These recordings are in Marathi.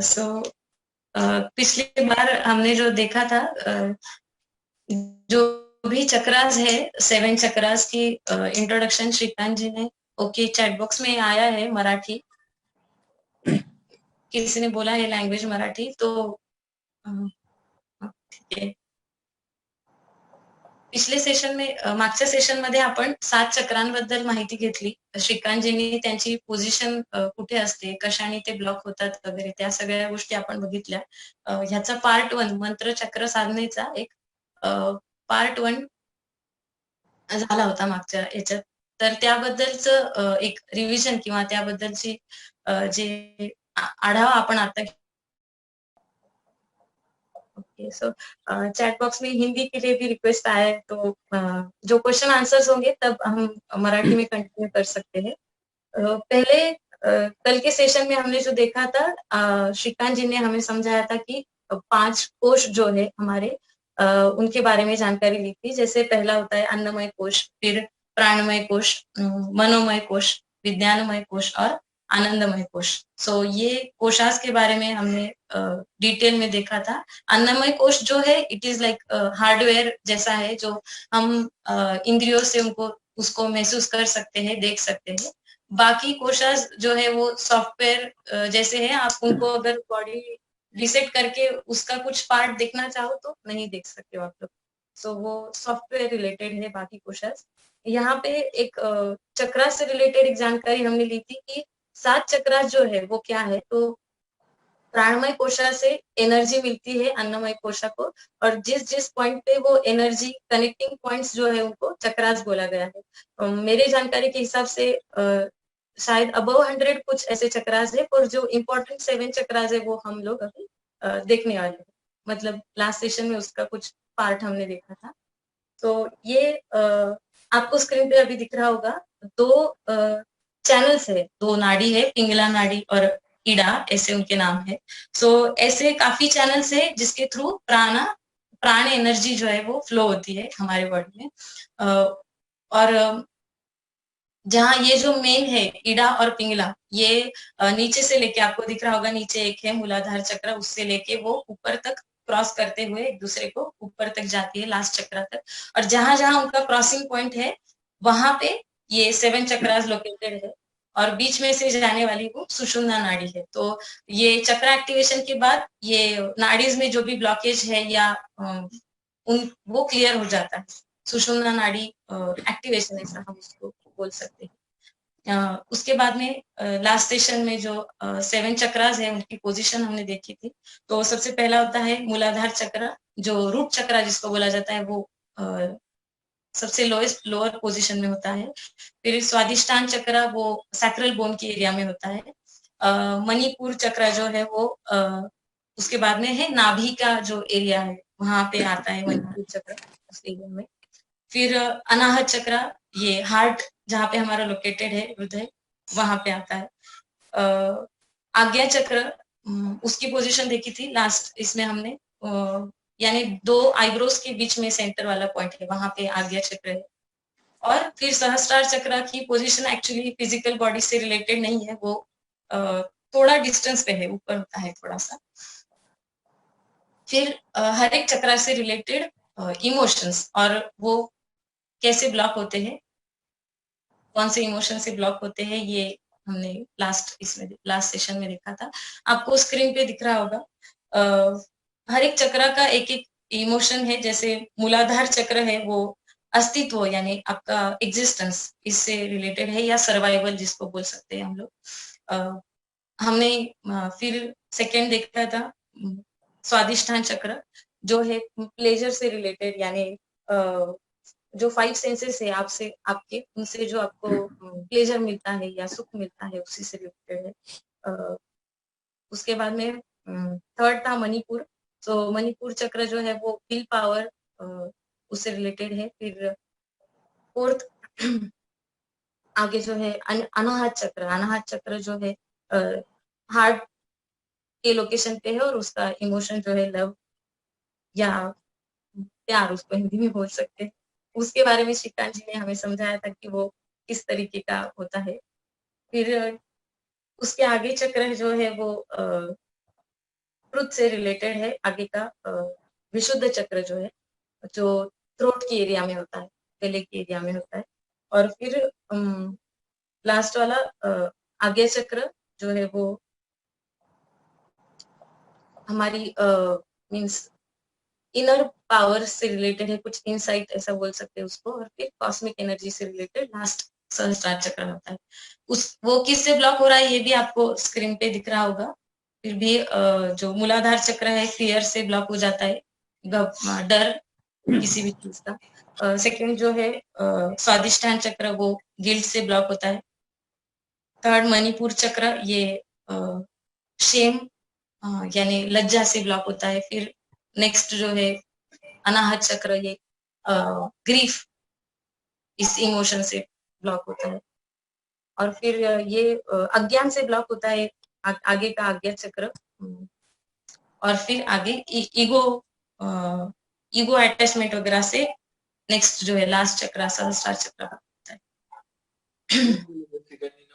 सो पिछली बार हमने जो देखा था, जो भी चक्रास है, 7 चक्रास की इंट्रोडक्शन श्रीकांत जी ने, ओके, चैट बॉक्स में आया है मराठी, किसी ने बोला है लँग्वेज मराठी, तो ठीक आहे. पिछले सेशन में मागच्या सेशनमध्ये आपण 7 चक्रांबद्दल माहिती घेतली. श्रीकांतजींनी त्यांची पोझिशन कुठे असते, कशाने ते ब्लॉक होतात वगैरे त्या सगळ्या गोष्टी आपण बघितल्या. ह्याचा पार्ट 1 मंत्र चक्र साधनेचा एक पार्ट 1 झाला होता मागच्या ह्याच्यात. तर त्याबद्दलचं एक रिव्हिजन किंवा त्याबद्दलची जे आढावा आपण आता ओके. सो चैट बॉक्स में हिंदी के लिए भी रिक्वेस्ट आया है, तो जो क्वेश्चन आंसर्स होंगे तब हम मराठी में कंटिन्यू कर सकते हैं. पहले कल के सेशन में हमने जो देखा था, श्रीकांत जी ने हमें समझाया था कि 5 कोश जो है हमारे, उनके बारे में जानकारी ली थी. जैसे पहला होता है अन्नमय कोश, फिर प्राणमय कोश, मनोमय कोश, विज्ञानमय कोश और आनंदमय कोश. सो ये कोशास के बारे में हमने डिटेल में देखा था. अन्नमय कोश जो है इट इज लाइक हार्डवेयर जैसा है, जो हम इंद्रियों से उसको महसूस कर सकते हैं, देख सकते हैं. बाकी कोशास जो है वो सॉफ्टवेयर जैसे है, आप उनको अगर बॉडी रिसेट करके उसका कुछ पार्ट देखना चाहो तो नहीं देख सकते हो आप लोग. सो वो सॉफ्टवेयर रिलेटेड है बाकी कोशास. यहाँ पे एक चक्रा से रिलेटेड एक जानकारी हमने ली थी कि 7 चक्रा जो है वो क्या है. तो प्राणमय कोशा से एनर्जी मिलती है अन्नमय कोशा को, और जिस जिस पॉइंट पे वो एनर्जी कनेक्टिंग पॉइंट्स जो है उनको चक्रास बोला गया है. मेरे जानकारी के हिसाब से शायद अबव 100 कुछ ऐसे चक्रास है, और जो इम्पोर्टेंट 7 चक्रास है वो हम लोग अभी देखने वाले हैं. मतलब लास्ट सेशन में उसका कुछ पार्ट हमने देखा था. तो ये आपको स्क्रीन पे अभी दिख रहा होगा. 2 चैनल्स है, 2 नाड़ी है, पिंगला नाड़ी और ईडा, ऐसे उनके नाम है. सो ऐसे काफी चैनल्स है जिसके थ्रू प्राण एनर्जी जो है वो फ्लो होती है हमारे बॉडी में. और जहाँ ये जो मेन है ईडा और पिंगला, ये नीचे से लेके आपको दिख रहा होगा, नीचे एक है मूलाधार चक्र, उससे लेके वो ऊपर तक क्रॉस करते हुए एक दूसरे को ऊपर तक जाती है लास्ट चक्र तक. और जहां जहां उनका क्रॉसिंग पॉइंट है वहां पे ये 7 चक्रास लोकेटेड है, और बीच में से जाने वाली वो सुषुम्ना नाड़ी है. तो ये चक्र एक्टिवेशन के बाद ये नाड़ीज में जो भी ब्लॉकेज है या उन वो क्लियर हो जाता है. सुषुम्ना नाड़ी एक्टिवेशन ऐसा हम उसको बोल सकते हैं. उसके बाद में लास्ट सेशन में जो 7 चक्रास है उनकी पोजीशन हमने देखी थी. तो सबसे पहला होता है मूलाधार चक्र, जो रूट चक्र जिसको बोला जाता है, वो सबसे लोअर पोजीशन में होता है. फिर स्वादिष्टान चक्र वो सैक्रल बोन के एरिया में होता है. मणिपुर चक्र जो है वो उसके बाद में है नाभि का जो एरिया है वहां पे आता है मणिपुर चक्र उस एरिया में. फिर अनाहत चक्र, ये हार्ट जहाँ पे हमारा लोकेटेड है हृदय, वहां पे आता है. आज्ञा चक्र, उसकी पोजीशन देखी थी लास्ट इसमें हमने, यानी 2 आईब्रोज के बीच में सेंटर वाला पॉइंट है, वहां पे आज्ञा चक्र है. और फिर सहस्त्रार चक्र की पोजीशन एक्चुअली फिजिकल बॉडी से रिलेटेड नहीं है, वो थोड़ा डिस्टेंस पे है, ऊपर होता है थोड़ा सा. फिर हर एक चक्र से रिलेटेड इमोशंस, और वो कैसे ब्लॉक होते हैं, कौन से इमोशन से ब्लॉक होते हैं, ये हमने लास्ट सेशन में देखा था. आपको स्क्रीन पे दिख रहा होगा. हर एक चक्र का एक एक इमोशन है. जैसे मूलाधार चक्र है वो अस्तित्व यानी आपका एग्जिस्टेंस, इससे रिलेटेड है, या सर्वाइवल जिसको बोल सकते हैं हम लोग. हमने फिर सेकेंड देखा था स्वादिष्ठान चक्र, जो है प्लेजर से रिलेटेड, यानी जो 5 सेंसेस है आपसे आपके, उनसे जो आपको प्लेजर मिलता है या सुख मिलता है, उसी से रिलेटेड है. उसके बाद में थर्ड था मणिपुर. सो मणिपुर चक्र जो है वो विल पावर, उससे रिलेटेड है. फिर फोर्थ आगे जो है अनाहत चक्र जो है हार्ट के लोकेशन पे है, और उसका इमोशन जो है लव या प्यार, उसको हिंदी में बोल सकते हैं. उसके बारे में श्रीकांत जी ने हमें समझाया था कि वो किस तरीके का होता है. फिर उसके आगे चक्र जो है वो ट्रुथ से रिलेटेड है। आगे का विशुद्ध चक्र जो है, जो थ्रोट की एरिया में होता है, गले की एरिया में होता है। और फिर लास्ट वाला आज्ञा चक्र जो है वो हमारी मीन्स इनर पावर से रिलेटेड है, कुछ इनसाइट ऐसा बोल सकते हैं उसको। और फिर कॉस्मिक एनर्जी से रिलेटेड लास्ट सहस्त्रार चक्र होता है। वो किससे ब्लॉक हो रहा है ये भी आपको स्क्रीन पे दिख रहा होगा। फिर भी जो मूलाधार चक्र है फियर से ब्लॉक हो जाता है, डर किसी भी चीज का। सेकंड जो है स्वादिष्ठान चक्र, वो गिल्ट से ब्लॉक होता है। थर्ड मणिपुर चक्र, ये शेम यानी लज्जा से ब्लॉक होता है। फिर नेक्स्ट जो है अनाहत चक्र, ये ग्रीफ, इस इमोशन से ब्लॉक होता है। और फिर ये अज्ञान से ब्लॉक होता है, आगे का आज्ञा चक्र। और फिर आगे ईगो, ईगो अटैचमेंट वगैरह से नेक्स्ट जो है लास्ट चक्र सहस्त्रार चक्र होता है।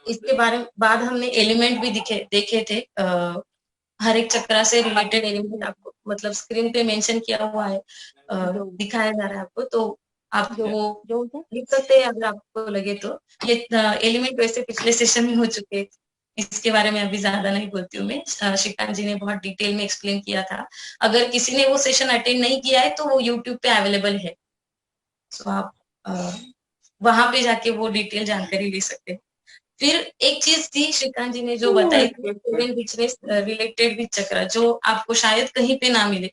इसके बाद हमने एलिमेंट भी देखे थे। हर एक चक्र से रिलेटेड एलिमेंट आपको मतलब स्क्रीन पे मेंशन किया हुआ है, दिखाया जा रहा है आपको, तो आप वो लिख सकते हैं अगर आपको लगे तो। ये एलिमेंट वैसे पिछले सेशन में हो चुके हैं, इसके बारे में अभी ज्यादा नहीं बोलती हूँ मैं। श्रीकांत जी ने बहुत डिटेल में एक्सप्लेन किया था। अगर किसी ने वो सेशन अटेंड नहीं किया है तो वो यूट्यूब पे अवेलेबल है, तो आप वहां पे जाके वो डिटेल जानकारी ले सकते हैं। फिर एक चीज थी श्रीकांत जी ने जो बताई थी, बिजनेस रिलेटेड भी चक्र, जो आपको शायद कहीं पे ना मिले।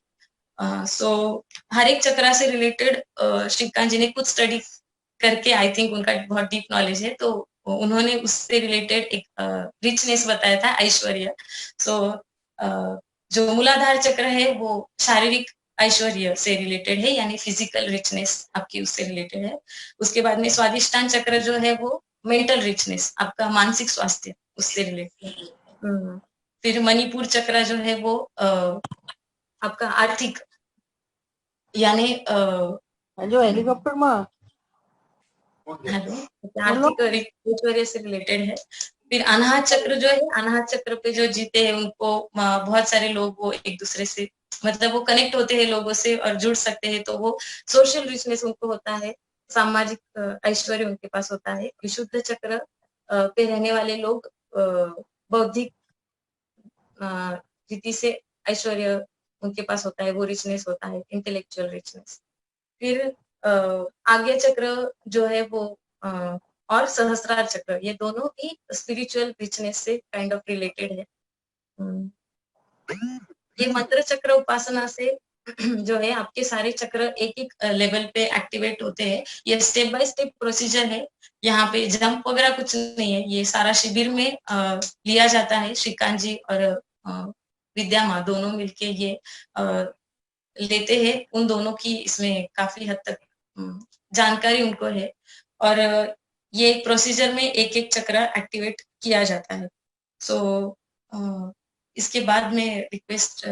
सो हर एक चक्र से रिलेटेड श्रीकांत जी ने कुछ स्टडी करके, आई थिंक उनका बहुत डीप नॉलेज है, तो उन्होंने उससे रिलेटेड एक रिचनेस बताया था, ऐश्वर्य। सो जो मूलाधार चक्र है वो शारीरिक ऐश्वर्य से रिलेटेड है, यानी फिजिकल रिचनेस आपकी उससे रिलेटेड है। उसके बाद में स्वादिष्टान चक्र जो है वो मेंटल रिचनेस, आपका मानसिक स्वास्थ्य, उससे रिलेटेड। फिर मणिपुर चक्र जो है वो आपका आर्थिक, यानी जो हेलीकॉप्टर में हेलो, आर्थिक और ऐश्वर्य से रिलेटेड है। फिर अनाहत चक्र जो है, अनाहत चक्र पे जो जीते हैं उनको बहुत सारे लोग वो एक दूसरे से मतलब वो कनेक्ट होते हैं लोगों से और जुड़ सकते हैं, तो वो सोशल रिचनेस उनको होता है, सामाजिक ऐश्वर्य उनके पास होता है। विशुद्ध चक्र पे रहने वाले लोग बौद्धिक रीति से ऐश्वर्य उनके पास होता है, वो रिचनेस होता है, इंटेलेक्चुअल रिचनेस। फिर आज्ञा चक्र जो है वो और सहस्त्रार चक्र, ये दोनों ही स्पिरिचुअल रिचनेस से काइंड ऑफ रिलेटेड है। ये मंत्र चक्र उपासना से जो है आपके सारे चक्र एक एक लेवल पे एक्टिवेट होते हैं। ये स्टेप बाय स्टेप प्रोसीजर है, यहाँ पे जंप वगैरह कुछ नहीं है। ये सारा शिविर में लिया जाता है। श्रीकांत जी और विद्या माँ दोनों मिलके ये लेते हैं। उन दोनों की इसमें काफी हद तक जानकारी उनको है। और ये एक प्रोसीजर में एक एक चक्र एक्टिवेट किया जाता है। सो इसके बाद में रिक्वेस्ट,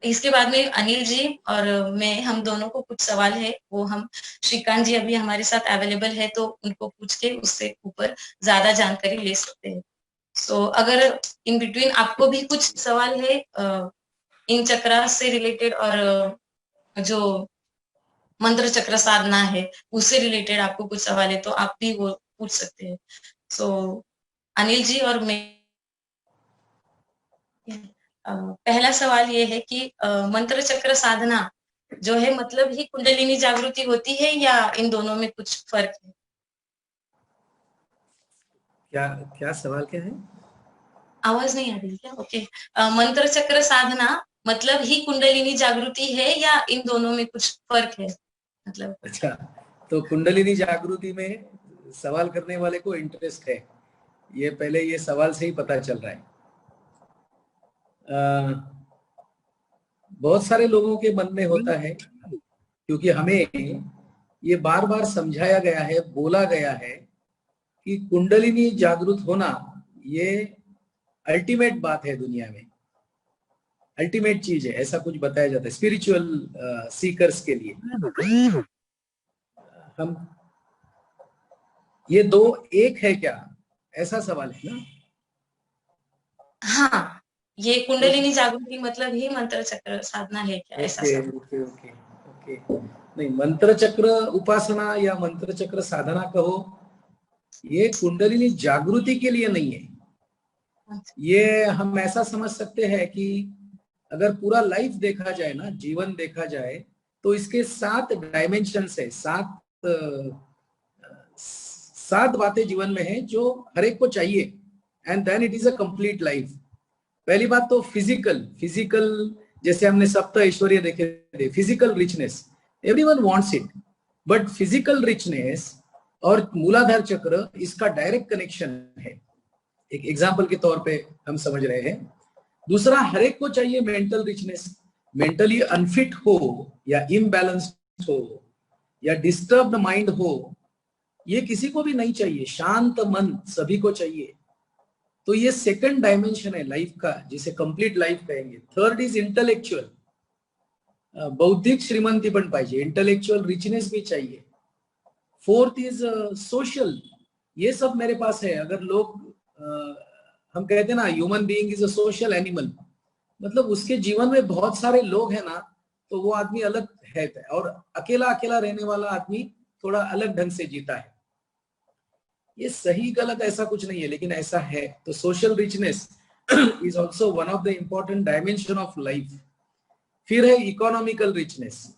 इसके बाद में अनिल जी और मैं, हम दोनों को कुछ सवाल है, वो हम श्रीकांत जी अभी हमारे साथ अवेलेबल है तो उनको पूछ के उससे ऊपर ज्यादा जानकारी ले सकते हैं। सो अगर इन बिटवीन आपको भी कुछ सवाल है इन चक्र से रिलेटेड और जो मंत्र चक्र साधना है उससे रिलेटेड आपको कुछ सवाल है तो आप भी वो पूछ सकते हैं। सो अनिल जी और मैं, पहला सवाल ये है कि मंत्र चक्र साधना जो है मतलब ही कुंडलिनी जागृति होती है या इन दोनों में कुछ फर्क है? क्या क्या सवाल क्या है? आवाज नहीं आ रही क्या? ओके। मंत्र चक्र साधना मतलब ही कुंडलिनी जागृति है या इन दोनों में कुछ फर्क है मतलब? अच्छा, तो कुंडलिनी जागृति में सवाल करने वाले को इंटरेस्ट है, ये पहले ये सवाल से ही पता चल रहा है। बहुत सारे लोगों के मन में होता है, क्योंकि हमें ये बार बार समझाया गया है, बोला गया है कि कुंडलिनी जागृत होना ये अल्टीमेट बात है, दुनिया में अल्टीमेट चीज है, ऐसा कुछ बताया जाता है स्पिरिचुअल सीकर्स के लिए। हम ये दो एक है क्या, ऐसा सवाल है ना? हाँ, ये कुंडलिनी जागृति मतलब ही मंत्र चक्र साधना है क्या, ऐसा ओके सब? Okay okay okay. नहीं, मंत्र चक्र उपासना या मंत्र चक्र साधना कहो, ये कुंडलिनी जागृति के लिए नहीं है। अच्छा। ये हम ऐसा समझ सकते हैं कि अगर पूरा लाइफ देखा जाए ना, जीवन देखा जाए, तो इसके 7 डायमेंशंस है, 7 बातें जीवन में है जो हर एक को चाहिए, and then it is a complete life. पहली बात तो फिजिकल फिजिकल जैसे हमने सप्त ऐश्वर्य देखे थे, physical richness everyone wants it, but physical richness और मूलाधार चक्र इसका डायरेक्ट कनेक्शन है, एक एग्जाम्पल के तौर पे हम समझ रहे हैं। दूसरा, हर एक को चाहिए मेंटल रिचनेस, मेंटली अनफिट हो या इम्बैलेंस्ड हो या डिस्टर्ब्ड माइंड हो, ये किसी को भी नहीं चाहिए, शांत मन सभी को चाहिए। तो ये सेकंड डायमेंशन है लाइफ का, जिसे कंप्लीट लाइफ कहेंगे। थर्ड इज इंटेलेक्चुअल, बौद्धिक श्रीमंती पण पाहिजे, इंटेलेक्चुअल रिचनेस भी चाहिए। फोर्थ इज सोशल, ये सब मेरे पास है। अगर लोग हम कहते हैं ना human being is a social animal, मतलब उसके जीवन में बहुत सारे लोग हैं ना, तो वो आदमी अलग है, और अकेला अकेला रहने वाला आदमी थोड़ा अलग ढंग से जीता है। ये सही गलत ऐसा कुछ नहीं है, लेकिन ऐसा है। तो social richness is also one of the important dimension of life. फिर है इकोनॉमिकल रिचनेस,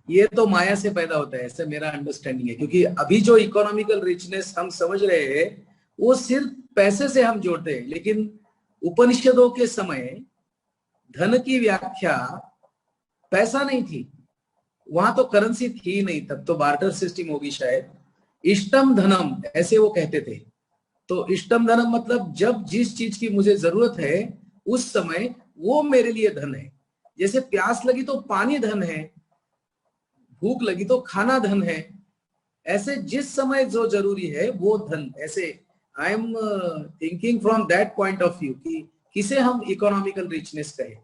ये तो माया से पैदा होता है, ऐसे मेरा अंडरस्टैंडिंग है। क्योंकि अभी जो इकोनॉमिकल रिचनेस हम समझ रहे हैं वो सिर्फ पैसे से हम जोड़ते हैं, लेकिन उपनिषदों के समय धन की व्याख्या पैसा नहीं थी, वहां तो करेंसी थी नहीं, तब तो बार्टर सिस्टम होगी शायद। इष्टम धनम ऐसे वो कहते थे। तो इष्टम धनम मतलब जब जिस चीज की मुझे जरूरत है उस समय वो मेरे लिए धन है। जैसे प्यास लगी तो पानी धन है, भूख लगी तो खाना धन है, ऐसे जिस समय जो जरूरी है वो धन। ऐसे I am thinking from that point of view कि किसे हम इकोनॉमिकल रिचनेस कहें।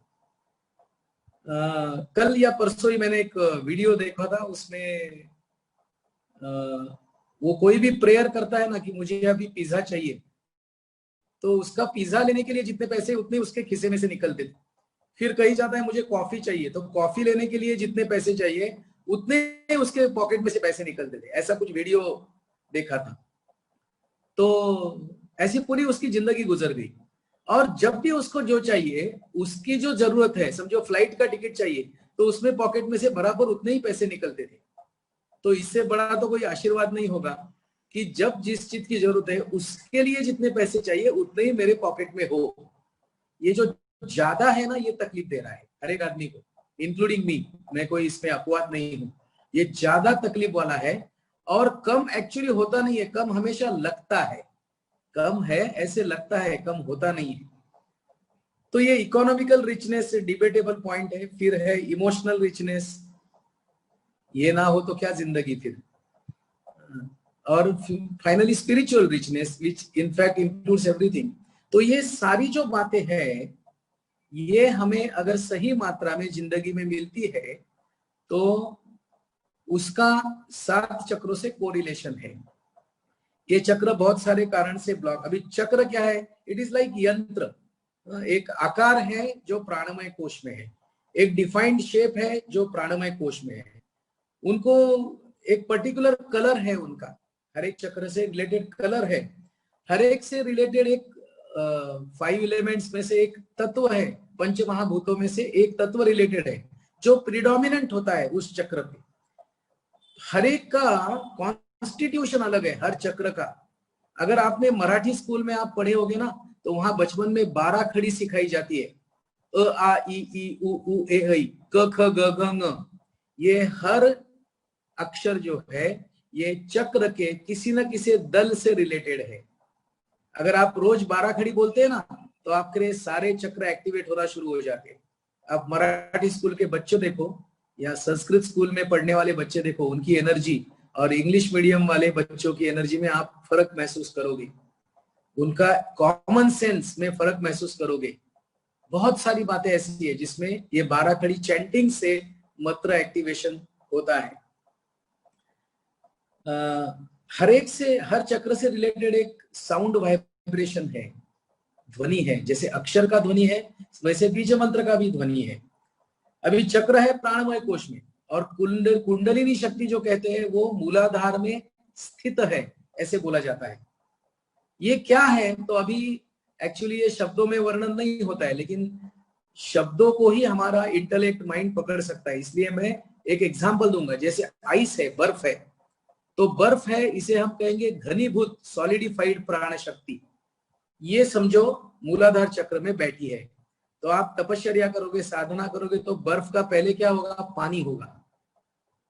कल या परसों ही मैंने एक वीडियो देखा था, उसमें वो कोई भी प्रेयर करता है ना कि मुझे अभी पिज्जा चाहिए, तो उसका पिज्जा लेने के लिए जितने पैसे उतने उसके खिसे में से निकलते थे। फिर कही जाता है मुझे कॉफी चाहिए, तो कॉफी लेने के लिए जितने पैसे चाहिए उतने उसके पॉकेट में से पैसे निकलते थे। ऐसा कुछ वीडियो देखा था। तो ऐसी पूरी उसकी जिंदगी गुजर गई, और जब भी उसको जो चाहिए, उसकी जो जरूरत है, समझो फ्लाइट का टिकट चाहिए, तो उसमें पॉकेट में से बराबर उतने ही पैसे निकलते थे। तो इससे बड़ा तो कोई आशीर्वाद नहीं होगा कि जब जिस चीज की जरूरत है उसके लिए जितने पैसे चाहिए उतने ही मेरे पॉकेट में हो। ये जो ज्यादा है ना, ये तकलीफ दे रहा है हर एक आदमी को, इंक्लूडिंग मी। मैं कोई इसमें अपवाद नहीं हूं। ये ज्यादा तकलीफ वाला है, और कम एक्चुअली होता नहीं है, कम हमेशा लगता है। कम है ऐसे लगता है, कम होता नहीं है। तो ये इकोनॉमिकल रिचनेस डिबेटेबल पॉइंट है। फिर है इमोशनल रिचनेस, ये ना हो तो क्या जिंदगी फिर। और finally spiritual richness which in fact includes everything. तो ये सारी जो बातें हैं, ये हमें अगर सही मात्रा में जिंदगी में मिलती है तो उसका 7 चक्रों से कोरिलेशन है। ये चक्र बहुत सारे कारण से ब्लॉक। अभी चक्र क्या है? इट इज लाइक यंत्र, एक आकार है जो प्राणमय कोश में है, एक डिफाइंड शेप है जो प्राणमय कोश में है। उनको एक पर्टिकुलर कलर है, उनका हर एक चक्र से रिलेटेड कलर है। हर एक से रिलेटेड एक 5 एलिमेंट्स में से एक तत्व है, पंच महाभूतों में से एक तत्व रिलेटेड है जो प्रिडोमिनेंट होता है उस चक्र पे। हर एक का कॉन्स्टिट्यूशन अलग है, हर चक्र का। अगर आपने मराठी स्कूल में आप पढ़े होगे ना, तो वहां बचपन में 12 खड़ी सिखाई जाती है, अ आ ई उ ऊ ए ऐ क ख ग घ ङ। ये हर अक्षर जो है ये चक्र के किसी न किसी दल से रिलेटेड है। अगर आप रोज 12 खड़ी बोलते हैं ना, तो आपके सारे चक्र एक्टिवेट होना शुरू हो जाते हैं। आप मराठी स्कूल के बच्चों देखो या संस्कृत स्कूल में पढ़ने वाले बच्चे देखो, उनकी एनर्जी और इंग्लिश मीडियम वाले बच्चों की एनर्जी में आप फर्क महसूस करोगे, उनका कॉमन सेंस में फर्क महसूस करोगे। बहुत सारी बातें ऐसी है जिसमें ये 12 खड़ी चैंटिंग से मंत्र एक्टिवेशन होता है। हर एक से, हर चक्र से रिलेटेड एक साउंड वाइब्रेशन है। ध्वनि है, जैसे अक्षर का ध्वनि है वैसे बीज मंत्र का भी ध्वनि है। अभी चक्र है प्राणमय कोश में, और कुंडलिनी शक्ति जो कहते हैं वो मूलाधार में स्थित है, ऐसे बोला जाता है। ये क्या है तो अभी एक्चुअली ये शब्दों में वर्णन नहीं होता है, लेकिन शब्दों को ही हमारा इंटेलेक्ट माइंड पकड़ सकता है। इसलिए मैं एक एग्जांपल दूंगा, जैसे आइस है, बर्फ है, तो बर्फ है, इसे हम कहेंगे घनीभूत सॉलिडिफाइड प्राण शक्ति। ये समझो मूलाधार चक्र में बैठी है। तो आप तपश्चर्या करोगे, साधना करोगे, तो बर्फ का पहले क्या होगा, पानी होगा,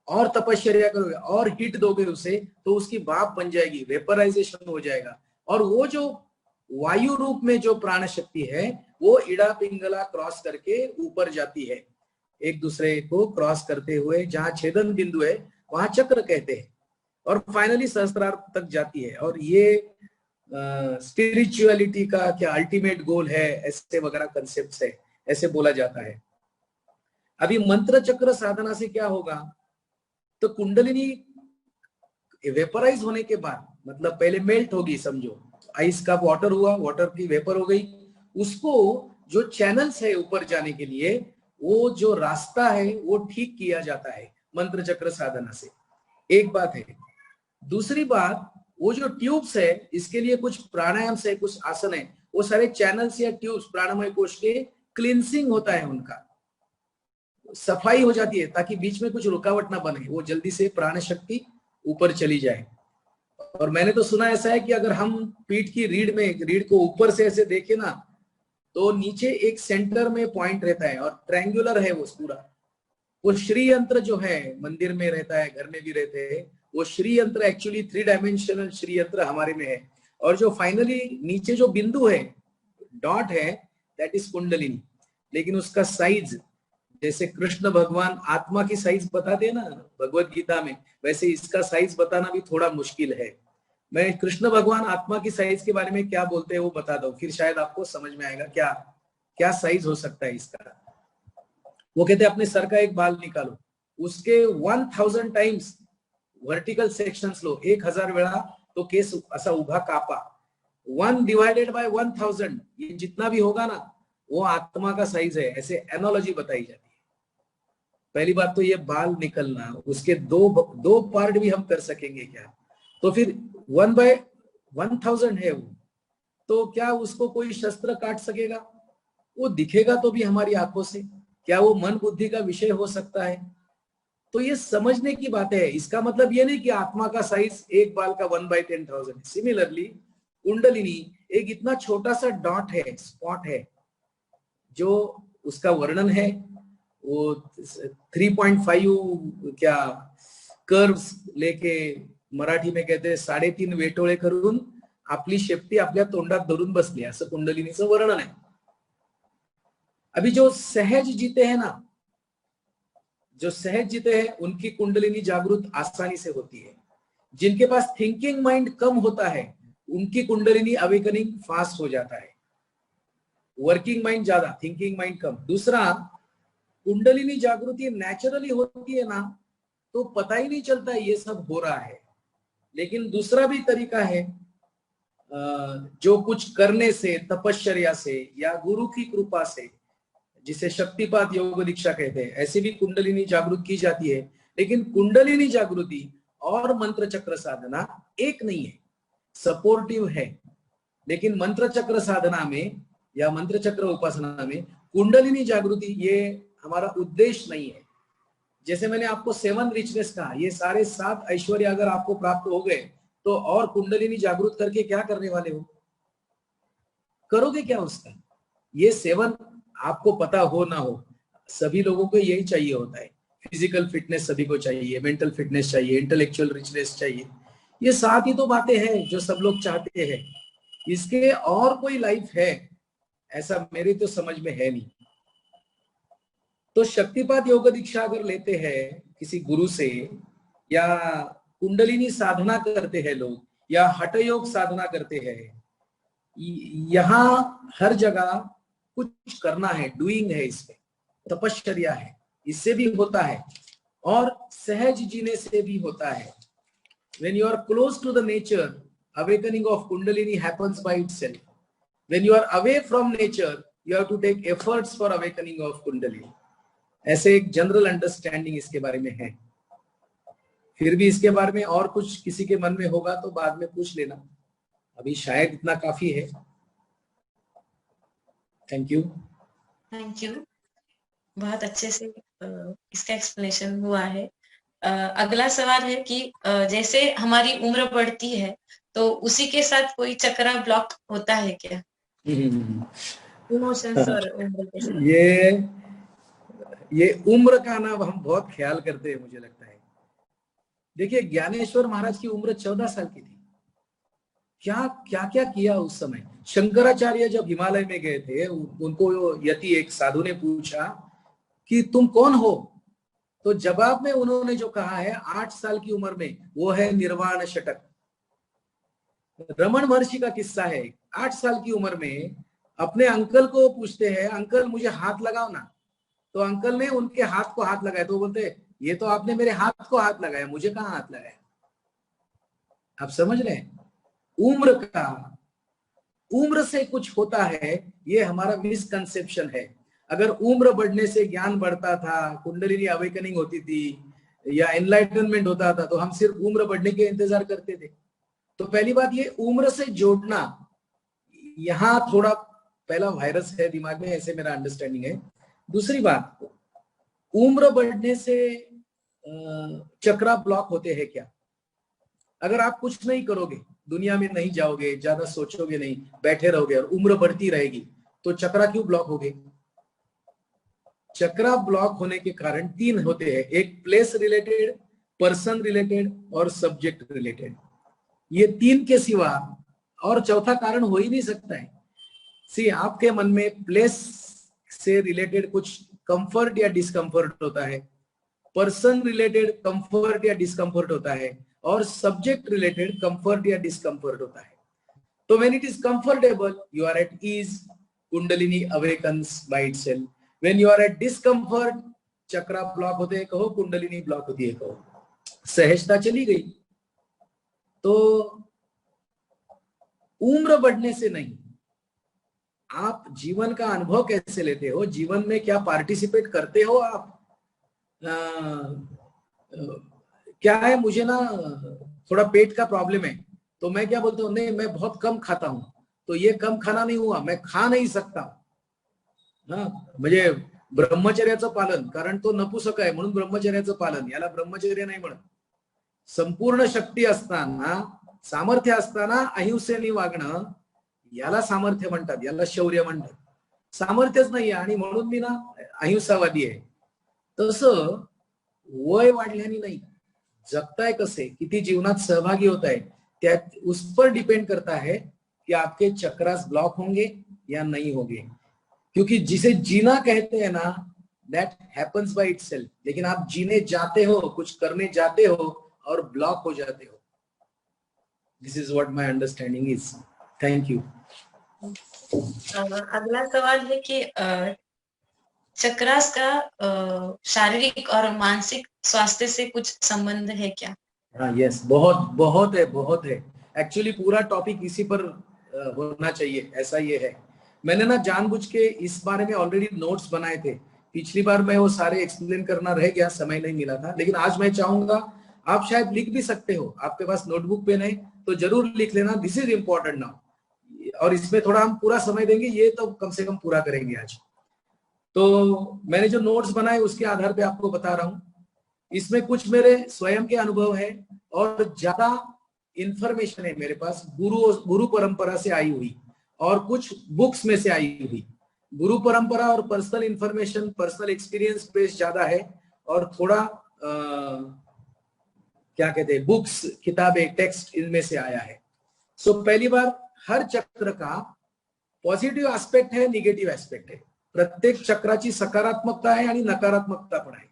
और तपश्चर्या करोगे और हीट दोगे उसे, तो उसकी भाप बन जाएगी, वेपराइजेशन हो जाएगा, और वो जो वायु रूप में जो प्राण शक्ति है वो इड़ा पिंगला क्रॉस करके ऊपर जाती है, एक दूसरे को क्रॉस करते हुए जहां छेदन बिंदु है वहां चक्र कहते हैं, और फाइनली सहस्त्रार तक जाती है। और ये स्पिरिचुअलिटी का क्या अल्टीमेट गोल है, ऐसे वगैरह कंसेप्ट है, ऐसे बोला जाता है। अभी मंत्र चक्र साधना से क्या होगा, तो कुंडलिनी वेपराइज होने के बाद, मतलब पहले मेल्ट होगी, समझो आइस का वाटर हुआ, वाटर की वेपर हो गई, उसको जो चैनल्स है ऊपर जाने के लिए, वो जो रास्ता है वो ठीक किया जाता है मंत्र चक्र साधना से। एक बात है। दूसरी बात, वो जो ट्यूब्स है, इसके लिए कुछ प्राणायाम से, कुछ आसन है, वो सारे चैनल्स या ट्यूब्स प्राणमय कोश के क्लींसिंग होता है, उनका सफाई हो जाती है, ताकि बीच में कुछ रुकावट ना बने, वो जल्दी से प्राण शक्ति ऊपर चली जाए। और मैंने तो सुना ऐसा है कि अगर हम पीठ की रीढ़ को ऊपर से ऐसे देखें ना, तो नीचे एक सेंटर में पॉइंट रहता है और ट्रायंगुलर है वो पूरा। वो श्री यंत्र जो है मंदिर में रहता है, घर में भी रहते हैं, वो श्री यंत्र एक्चुअली 3 डायमेंशनल श्री यंत्र हमारे में है। और जो फाइनली नीचे जो बिंदु है, डॉट है, दैट इज कुंडलिनी। लेकिन उसका साइज, जैसे कृष्ण भगवान आत्मा की साइज बताते हैं ना भगवत गीता में, वैसे इसका साइज बताना भी थोड़ा मुश्किल है। मैं कृष्ण भगवान आत्मा की साइज के बारे में क्या बोलते हैं वो बता दो, फिर शायद आपको समझ में आएगा क्या क्या साइज हो सकता है इसका। वो कहते हैं अपने सर का एक बाल निकालो, उसके 1000 टाइम्स वर्टिकल सेक्शंस लो, 1000 वेळा तो केस असा उभा कापा, 1 डिवाइडेड बाय 1000, ये जितना भी होगा ना वो आत्मा का साइज है, ऐसे एनोलॉजी बताई जाती है। पहली बात तो ये बाल निकलना, उसके दो पार्ट भी हम कर सकेंगे क्या, तो फिर 1/1000 है वो, तो क्या उसको कोई शस्त्र काट सकेगा? वो दिखेगा तो भी हमारी आंखों से, क्या वो मन बुद्धि का विषय हो सकता है? तो ये समझने की बात है। इसका मतलब ये नहीं कि आत्मा का साइज एक बाल का 1/10,000 है। सिमिलरली कुंडलिनी एक इतना छोटा सा डॉट है, स्पॉट है, जो उसका वर्णन है वो 3.5 क्या कर्व्स लेके, मराठी में कहते हैं 3.5 वेटोळे करून आपली शेपटी आपल्या तोंडात धरून बसली, असं कुंडलिनीचं वर्णन आहे। अभी जो सहज जीते हैं ना, जो सहज जीते हैं उनकी कुंडलिनी जागृत आसानी से होती है। जिनके पास थिंकिंग माइंड कम होता है उनकी कुंडलिनी अवेकनिंग फास्ट हो जाता है। वर्किंग माइंड ज्यादा, थिंकिंग माइंड कम। दूसरा, कुंडलिनी जागृति नेचुरली होती है ना, तो पता ही नहीं चलता ये सब हो रहा है। लेकिन दूसरा भी तरीका है, जो कुछ करने से, तपश्चर्या से या गुरु की कृपा से, जिसे शक्तिपात योग दीक्षा कहते हैं, ऐसे भी कुंडलिनी जागृत की जाती है। लेकिन कुंडलिनी जागृति और मंत्र चक्र साधना एक नहीं है, सपोर्टिव है। लेकिन मंत्र चक्र साधना में या मंत्र चक्र उपासना में कुंडलिनी जागृति ये हमारा उद्देश्य नहीं है। जैसे मैंने आपको 7 रिचनेस कहा, ये सारे 7 ऐश्वर्य अगर आपको प्राप्त हो गए तो और कुंडलिनी जागृत करके क्या करने वाले हो, करोगे क्या उसका? ये 7 आपको पता हो ना हो, सभी लोगों को यही चाहिए होता है। फिजिकल फिटनेस सभी को चाहिए, मेंटल फिटनेस चाहिए, इंटेलेक्चुअल रिचनेस चाहिए। ये 7 ही तो बातें हैं जो सब लोग चाहते हैं। इसके और कोई लाइफ है ऐसा मेरे तो समझ में है नहीं। तो शक्तिपात योग दीक्षा अगर लेते हैं किसी गुरु से, या कुंडलिनी साधना करते हैं लोग, या हठ योग साधना करते हैं, यहाँ हर जगह कुछ करना है, डूइंग है, इसमें तपश्चर्या है, इससे भी होता है और सहज जीने से भी होता है। When you are close to the nature, awakening of Kundalini happens by itself. When you are away from nature, you have to take efforts for awakening of Kundalini. ऐसे एक जनरल अंडरस्टैंडिंग इसके बारे में है. फिर भी इसके बारे में और कुछ किसी के मन में होगा तो बाद में पूछ लेना, अभी शायद इतना काफी है. Thank you. Thank you. बहुत अच्छे से इसका एक्सप्लेनेशन हुआ है. अगला सवाल है कि जैसे हमारी उम्र बढ़ती है तो उसी के साथ कोई चक्रा ब्लॉक होता है क्या? इमोशंस और उम्र के साथ. ये उम्र का ना हम बहुत ख्याल करते हैं, मुझे लगता है. देखिए, ज्ञानेश्वर महाराज की उम्र 14 साल की थी. क्या क्या क्या किया उस समय. शंकराचार्य जब हिमालय में गए थे, उनको यति एक साधु ने पूछा कि तुम कौन हो, तो जवाब में उन्होंने जो कहा है 8 साल की उम्र में, वो है निर्वाण षटक. रमन महर्षि का किस्सा है. 8 साल की उम्र में अपने अंकल को पूछते हैं, अंकल मुझे हाथ लगाओ ना. तो अंकल ने उनके हाथ को हाथ लगाया, तो बोलते ये तो आपने मेरे हाथ को हाथ लगाया, मुझे कहाँ हाथ लगाया. आप समझ रहे हैं, उम्र से कुछ होता है, ये हमारा मिसकंसेप्शन है. अगर उम्र बढ़ने से ज्ञान बढ़ता था, कुंडलिनी अवेकनिंग होती थी या एनलाइटनमेंट होता था, तो हम सिर्फ उम्र बढ़ने के इंतजार करते थे. तो पहली बात, ये उम्र से जोड़ना, यहाँ थोड़ा पहला वायरस है दिमाग में, ऐसे मेरा अंडरस्टैंडिंग है. दूसरी बात, उम्र बढ़ने से चक्रा ब्लॉक होते हैं क्या? अगर आप कुछ नहीं करोगे, दुनिया में नहीं जाओगे, ज्यादा सोचोगे नहीं, बैठे रहोगे और उम्र बढ़ती रहेगी, तो चक्रा क्यों ब्लॉक होगे? चक्रा ब्लॉक होने के कारण 3 होते हैं. एक प्लेस रिलेटेड, पर्सन रिलेटेड और सब्जेक्ट रिलेटेड. ये 3 के सिवा और चौथा कारण हो ही नहीं सकता है. आपके मन में प्लेस से रिलेटेड कुछ कंफर्ट या डिस्कंफर्ट होता है, पर्सन रिलेटेड कंफर्ट या डिस्कंफर्ट होता है, और सब्जेक्ट रिलेटेड कंफर्ट या डिस्कंफर्ट होता है. तो when it is comfortable, you are at ease, kundalini awakens by itself. When you are at discomfort, chakra block होते हैं कहो, कुंडलिनी ब्लॉक होती है कहो, सहजता चली गई. तो उम्र बढ़ने से नहीं, आप जीवन का अनुभव कैसे लेते हो, जीवन में क्या पार्टिसिपेट करते हो आप. क्या है, मुझे ना थोड़ा पेट का प्रॉब्लम है, तो मैं क्या बोलता हूँ, नहीं मैं बहुत कम खाता हूं. तो ये कम खाना नहीं हुआ, मैं खा नहीं सकता. म्हणजे ब्रह्मचर्याचं पालन, कारण तो नपुसक आहे म्हणून ब्रह्मचर्याचं पालन, याला ब्रह्मचर्य नाही म्हणत. संपूर्ण शक्ती असताना, सामर्थ्य असताना अहिंसेने वागणं, याला सामर्थ्य म्हणतात, याला शौर्य म्हणतात. सामर्थ्यच नाही आणि म्हणून मी ना अहिंसावादी आहे. तसं वय वाढल्याने नाही, जगताय कसे, किती जीवनात सहभागी होता है, त्यात उस पर डिपेंड करता है कि आपके चक्रास ब्लॉक होंगे या नहीं होंगे. क्योंकि जिसे जीना कहते हैं ना, दैट हैपन्स बाय इटसेल्फ. लेकिन आप जीने जाते हो, कुछ करने जाते हो और ब्लॉक हो जाते हो. This is what my understanding is. Thank you. अगला सवाल है कि चक्रास का शारीरिक और मानसिक स्वास्थ्य से कुछ संबंध है क्या? हाँ, यस, बहुत बहुत है, बहुत है. एक्चुअली पूरा टॉपिक इसी पर होना चाहिए, ऐसा ये है. मैंने ना जानबूझ के इस बारे में ऑलरेडी नोट्स बनाए थे. पिछली बार मैं वो सारे एक्सप्लेन करना रह गया, समय नहीं मिला था. लेकिन आज मैं चाहूंगा, आप शायद लिख भी सकते हो, आपके पास नोटबुक पेन है तो जरूर लिख लेना. दिस इज इम्पोर्टेंट नाउ. और इसमें थोड़ा हम पूरा समय देंगे, ये तो कम से कम पूरा करेंगे आज. तो मैंने जो नोट्स बनाए उसके आधार पे आपको बता रहा हूं. इसमें कुछ मेरे स्वयं के अनुभव है और ज्यादा इंफॉर्मेशन है मेरे पास गुरु परंपरा से आई हुई, और कुछ बुक्स में से आई हुई. गुरु परंपरा और personal information, personal experience base ज्यादा है, और थोड़ा क्या कहते हैं, बुक्स, किताबें, टेक्स्ट इनमें से आया है. सो पहली बार, हर चक्र का पॉझिटिव्ह एस्पेक्ट है, निगेटिव्ह एस्पेक्ट है. प्रत्येक चक्राची सकारात्मकता है आणि नकारात्मकता पण है.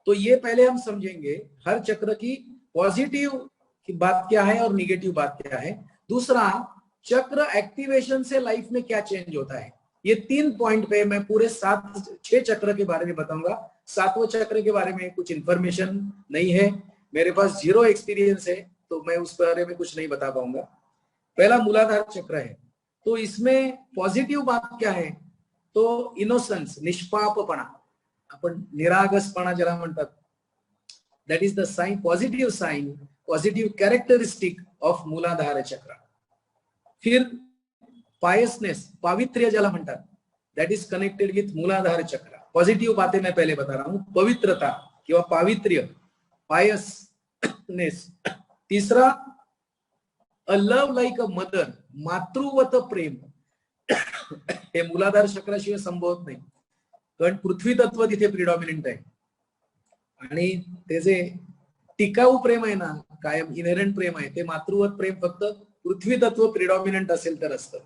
तो ये पहले हम समझेंगे, हर चक्र की पॉजिटिव की बात क्या है और निगेटिव बात क्या है. दूसरा, चक्र एक्टिवेशन से लाइफ में क्या चेंज होता है. ये 3 पॉइंट पे मैं पूरे 6 चक्र के बारे में बताऊंगा. 7वें चक्र के बारे में कुछ इंफॉर्मेशन नहीं है, मेरे पास 0 एक्सपीरियंस है, तो मैं उस बारे में कुछ नहीं बता पाऊंगा. पहला मूलाधार चक्र है. तो इसमें पॉझिटिव्ह बात क्या है, तो इनोसन्स, निष्पापपणा, आपण निरागसपणा ज्याला म्हणतात, that is the sign, positive sign, positive characteristic of Muladhara chakra. फिर पायसनेस, पावित्र्य ज्याला म्हणतात, दैट इज कनेक्टेड विथ मूलाधार चक्र. पॉजिटिव बातें मैं पहले बता रहा हूं, पवित्रता किंवा पावित्र्य, पायसनेस. तीसरा, a love like a mother, मातृवत प्रेम. हे मूलाधार चक्राशिवाय संभवत नाही, कारण पृथ्वी तत्व तिथे प्रिडॉमिनंट आहे. आणि ते जे टिकाऊ प्रेम आहे ना, कायम इनहेरंट प्रेम आहे, ते मातृवत प्रेम फक्त पृथ्वी तत्व प्रिडॉमिनंट असेल तर असतं.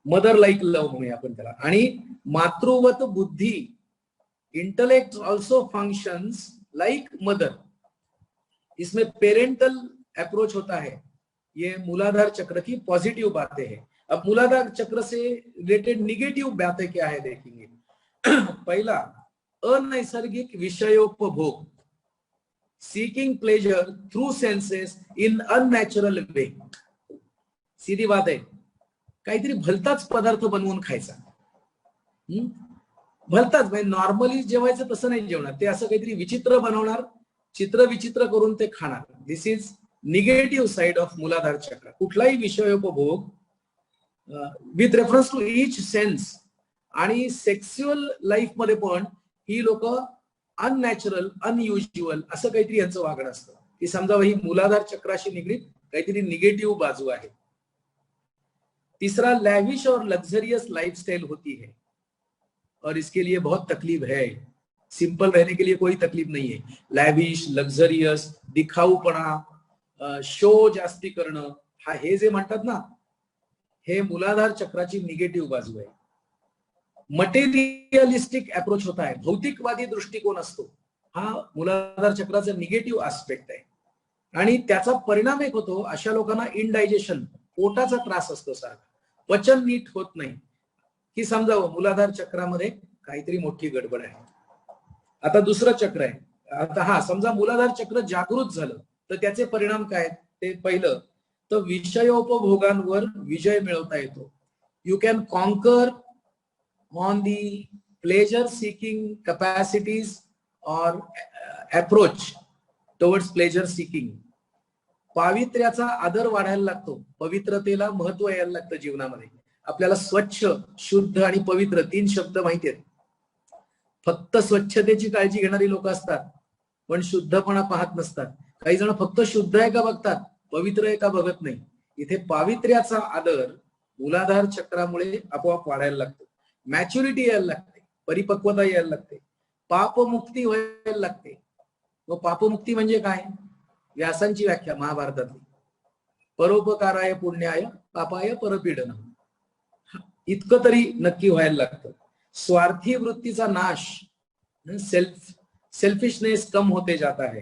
मदर लाईक लव्ह म्हणूया आपण त्याला. आणि मातृवत बुद्धी, intellect also functions like mother. इसमें पेरेंटल अप्रोच होता है. ये मूलाधार चक्र की पॉजिटिव बातें हैं. अब मूलाधार चक्र से रिलेटेड निगेटिव बातें क्या है देखेंगे. पहला, अनैसर्गिक विषयोपभोग, seeking pleasure through senses in unnatural way. सीधी बात आहे, काहीतरी भलताच पदार्थ बनवून खायचा. भलताच म्हणजे नॉर्मली जेवायचं तसं नाही जेवणार, ते असं काहीतरी विचित्र बनवणार, चित्र विचित्र करून ते खाणार. This is negative side of Muladhara chakra. कुठलाही विषयोपभोग with reference to each sense. आणि सेक्स्युअल लाईफ मध्ये पण ही लोक अननॅचरल, अनयुज्युअल असं काहीतरी यांचं वागणं असतं, की समजा ही मूलाधार चक्राशी निगडीत काहीतरी निगेटिव्ह बाजू आहे. तीसरा, लैविश और लग्जरियस लाइफस्टाइल होती है, और इसके लिए बहुत तकलीफ है. सिंपल रहने के लिए कोई तकलीफ नहीं है. लैविश, लग्जरियस, दिखाऊपणा, शो जास्ती करणं, हा हे जे म्हणतात ना, हे मूलाधार चक्राची निगेटिव्ह बाजू आहे. मटेरियलिस्टिक अप्रोच होता है, भौतिकवादी दृष्टिकोन असतो, हा मूलाधार चक्राचा निगेटिव्ह आस्पेक्ट आहे. आणि त्याचा परिणाम एक होतो, अशा लोकांना इनडायजेशन, पोटाचा त्रास असतो सारखा, पचन नीट होत नाही, की समजावं मूलाधार चक्रामध्ये काहीतरी मोठी गडबड आहे. आता दुसरं चक्र आहे. आता हा समजा मूलाधार चक्र जागृत झालं तर त्याचे परिणाम काय. ते पहिलं तर विषयोपभोगांवर विजय मिळवता येतो. You can conquer on the pleasure seeking capacities और अप्रोच टुवर्ड्स प्लेजर सीकिंग. पावित्र्याचा आदर वाढायला लागतो, पवित्रतेला महत्व यायला लागतं जीवनामध्ये. आपल्याला स्वच्छ, शुद्ध आणि पवित्र 3 शब्द माहिती आहेत. फक्त स्वच्छतेची काळजी घेणारी लोक असतात, पण शुद्धपणा पाहत नसतात. काही जण फक्त शुद्ध आहे का बघतात, पवित्र आहे का बघत नाही. इथे पावित्र्याचा आदर मूलाधार चक्रामुळे आपोआप वाढायला लागतो. मॅच्युरिटी यायला लागते, परिपक्वता यायला लागते, पापमुक्ती व्हायला लागते. व पापमुक्ती म्हणजे काय, व्यासांची व्याख्या महाभारतातली, परोपकाराय पुण्याय पापाय परपीडन, इतकं तरी नक्की व्हायला लागतं. स्वार्थी वृत्तीचा नाश, सेल्फिशनेस कम होते जाता है.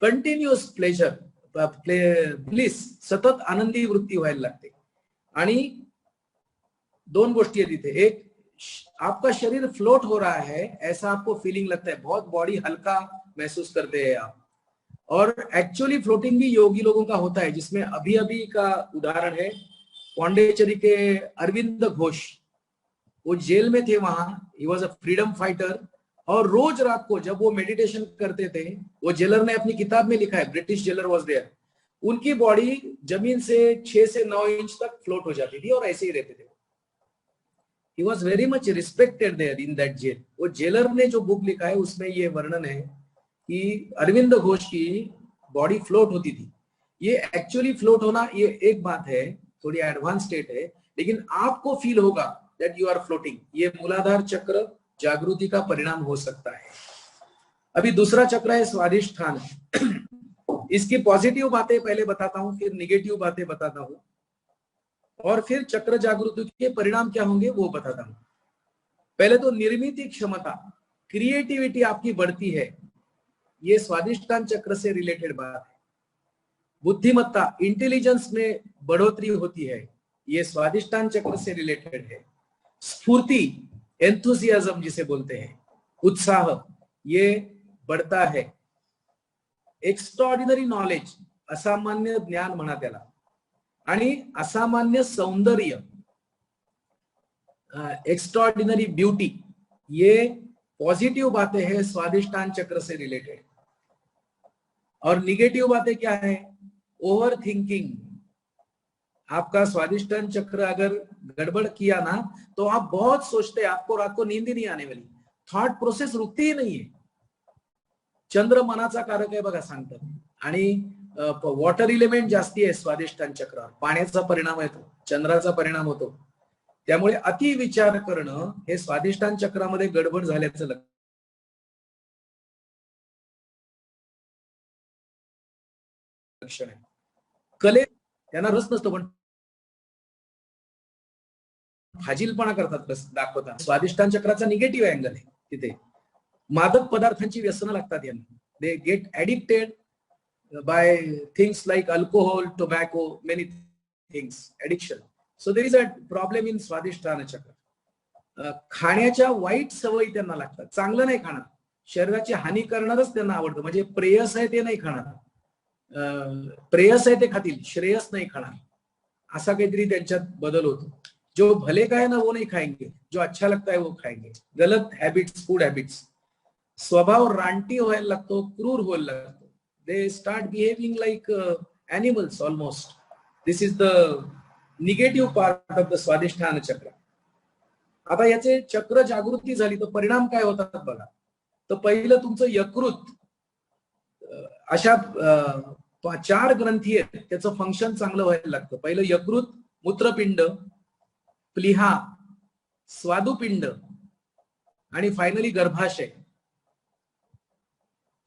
कंटिन्युअस प्लेजर, ब्लिस, सतत आनंदी वृत्ती व्हायला लागते. आणि 2 गोष्टी आहेत इथे. एक, आपका शरीर फ्लोट हो रहा है ऐसा आपको फीलिंग लगता है, बहुत बॉडी हल्का महसूस करते हैं आप. और एक्चुअली फ्लोटिंग भी योगी लोगों का होता है, जिसमें अभी अभी का उदाहरण है पौंडेचेरी के अरविंद घोष. वो जेल में थे, वहां he was a freedom fighter. और रोज रात को जब वो मेडिटेशन करते थे, वो जेलर ने अपनी किताब में लिखा है, ब्रिटिश जेलर वॉज देयर, उनकी बॉडी जमीन से 6 से 9 इंच तक फ्लोट हो जाती थी और ऐसे ही रहते थे. He was very much respected there in that jail. वो जेलर ने जो बुक लिखा है उसमें ये वर्णन है कि अरविंद घोष की बॉडी फ्लोट होती थी. ये एक्चुअली फ्लोट होना ये एक बात है, थोड़ी एडवांस स्टेट है, लेकिन आपको फील होगा दैट यू आर फ्लोटिंग. ये मूलाधार चक्र जागृति का परिणाम हो सकता है. अभी दूसरा चक्र है स्वाधिष्ठान. इसकी पॉजिटिव बातें पहले बताता हूं, फिर निगेटिव बातें बताता हूं, और फिर चक्र जागृति के परिणाम क्या होंगे वो बताता हूं. पहले तो निर्मित क्षमता, क्रिएटिविटी आपकी बढ़ती है, ये स्वाधिष्ठान चक्र से रिलेटेड बात है. बुद्धिमत्ता, इंटेलिजेंस में बढ़ोतरी होती है, ये स्वाधिष्ठान चक्र से रिलेटेड है. स्फूर्ति, एंथुसियाज्म जिसे बोलते हैं, उत्साह, ये बढ़ता है. एक्स्ट्राऑर्डिनरी नॉलेज, असामान्य ज्ञान म्हणा त्याला. आणि असामान्य सौंदर्य, एक्स्ट्राऑर्डिनरी ब्यूटी, ये पॉजिटिव बातें हैं स्वादिष्टान चक्र से रिलेटेड। और निगेटिव बातें क्या है? Over thinking. आपका स्वादिष्टान चक्र अगर गड़बड़ किया ना तो आप बहुत सोचते हैं, आपको रात को नींद ही नहीं आने वाली, थॉट प्रोसेस रुकती ही नाहीये। चंद्र मनाचा कारक आहे बघा सांगतात, आणि वॉटर इलेमेंट जास्ती आहे स्वादिष्टान चक्रावर, पाण्याचा परिणाम येतो, चंद्राचा परिणाम होतो, त्यामुळे अति विचार करणं हे स्वादिष्टान चक्रामध्ये गडबड झाल्याचं लक्षण आहे। कले त्यांना रस नसतो पण फाजीलपणा करतात रस दाखवतात। स्वादिष्टान चक्राचा निगेटिव्ह अँगल आहे तिथे। मादक पदार्थांची व्यसनं लागतात यांना, they get addicted by things like alcohol, tobacco, many things, addiction. So there is a problem in Swadhisthana chakra. खाण्याच्या वाईट सवयी त्यांना लागतात, चांगलं नाही खाणार, शरीराची हानी करणारच त्यांना आवडतं, म्हणजे प्रेयस आहे ते नाही खाणार, प्रेयस आहे ते खातील, श्रेयस नाही खाणार, असा काहीतरी त्यांच्यात बदल होतो। जो भले का है ना वो नहीं खाएंगे, जो अच्छा लगता है वो खाएंगे। गलत हैबिट्स, फूड हैबिट्स। स्वभाव रानटी व्हायला लागतो, क्रूर व्हायला लागतो, they start behaving like animals almost. This is the negative part of the Swadhisthana चक्र। आता याचे चक्र जागृती झाली तर परिणाम काय होतात बघा। तर पहिलं तुमचं यकृत, अशा 4 ग्रंथी आहेत, त्याचं फंक्शन चांगलं व्हायला लागतं। पहिलं यकृत, मूत्रपिंड, प्लीहा, स्वादुपिंड आणि फायनली गर्भाशय।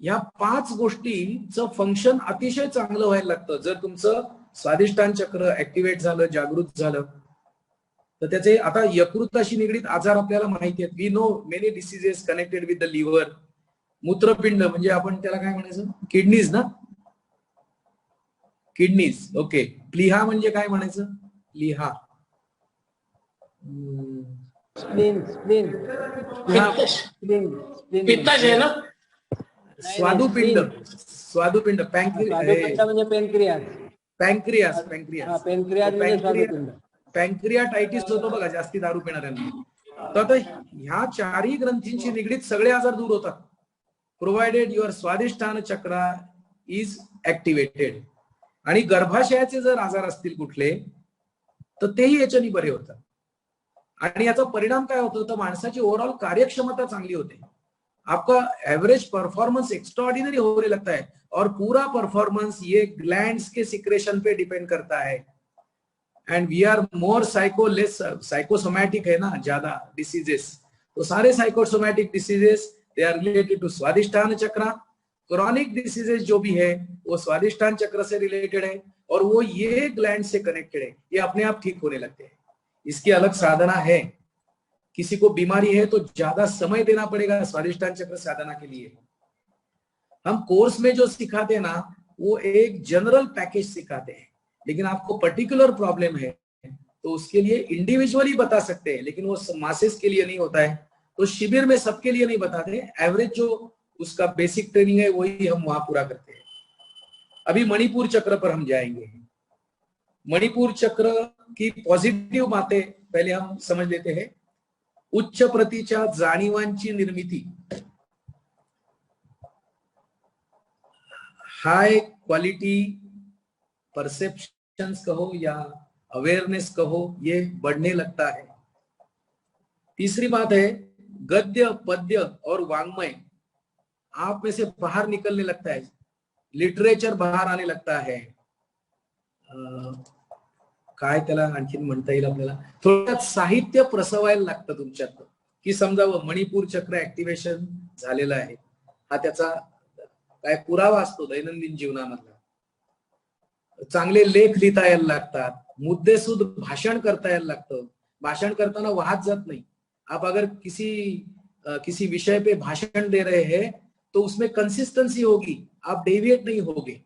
या 5 गोष्टींचं फंक्शन अतिशय चांगलं व्हायला लागतं। जर तुमचं स्वादिष्टान चक्र ऍक्टिव्हेट झालं, जागृत झालं, तर त्याचे आता यकृताशी निगडीत आजार आपल्याला माहिती आहेत। We know many diseases connected with the liver. मूत्रपिंड म्हणजे आपण त्याला काय म्हणायचं? किडनीज ना, किडनीज, ओके। प्लीहा म्हणजे काय म्हणायचं? प्लीहा, स्प्लीन, स्प्लीन, पित्ताशय आहे ना? स्वादुपिंड, स्वादुपिंड, स्वादुपिंड म्हणजे पेनक्रियास, पॅन्क्रियास, पॅन्क्रियास, पेनक्रियास म्हणजे स्वादुपिंड। पॅन्क्रियाटायटिस होतो बघा जास्ती दारू पिणाऱ्यांना। तर आता ह्या 4ही ग्रंथींची निगडीत सगळे आजार दूर होतात, प्रोव्हाइडेड युअर स्वादिष्टान चक्र इज ऍक्टिव्हेटेड। आणि गर्भाशयाचे जर आजार असतील कुठले तर तेही याच्याने बरे होतात। आणि याचा परिणाम काय होतो तर माणसाची ओव्हरऑल कार्यक्षमता चांगली होते। आपका एवरेज परफॉर्मेंस एक्स्ट्राऑर्डिनरी होने लगता है, और पूरा परफॉर्मेंस ये ग्लैंड्स के सिक्रेशन पे डिपेंड करता है। And we are more psychosomatic है ना, ज्यादा डिसीजेस, तो सारे psychosomatic diseases they are related to Svadhisthana chakra. Chronic diseases जो भी है वो स्वादिष्टान चक्र से रिलेटेड है, और वो ये ग्लैंड से कनेक्टेड है, ये अपने आप ठीक होने लगते हैं। इसकी अलग साधना है। किसी को बीमारी है तो ज्यादा समय देना पड़ेगा स्वादिष्टान चक्र साधना के लिए। हम कोर्स में जो सिखाते हैं ना वो एक जनरल पैकेज सिखाते हैं, लेकिन आपको पर्टिकुलर प्रॉब्लम है तो उसके लिए इंडिविजुअली बता सकते हैं, लेकिन वो मासेस के लिए नहीं होता है। तो शिविर में सबके लिए नहीं बताते, एवरेज जो उसका बेसिक ट्रेनिंग है वही हम वहां पूरा करते हैं। अभी मणिपुर चक्र पर हम जाएंगे। मणिपुर चक्र की पॉझिटिव्ह बातें पहले हम समझ लेते हैं। उच्च प्रतीच्या जाणीवांची निर्मिती, हाई क्वालिटी परसेप्शंस कहो या अवेयरनेस कहो, ये बढ़ने लगता है। तीसरी बात है गद्य, पद्य और वाङ्मय आप में से बाहर निकलने लगता है, लिटरेचर बाहर आने लगता है। काय त्याला आणखीन म्हणता येईल आपल्याला, थोडक्यात साहित्य प्रसवायला लागतं तुमच्यात, की समजावं मणिपूर चक्र ऍक्टिव्हेशन झालेलं आहे, हा त्याचा काय पुरावा असतो दैनंदिन जीवनामधला। चांगले लेख लिहिता यायला लागतात, मुद्देसूद भाषण करता यायला लागतं। भाषण करताना वाहत जात नाही। आप अगर किसी विषय पे भाषण दे रहे हैं तो उसमें कंसिस्टेंसी होगी, आप डेविएट नहीं होगे।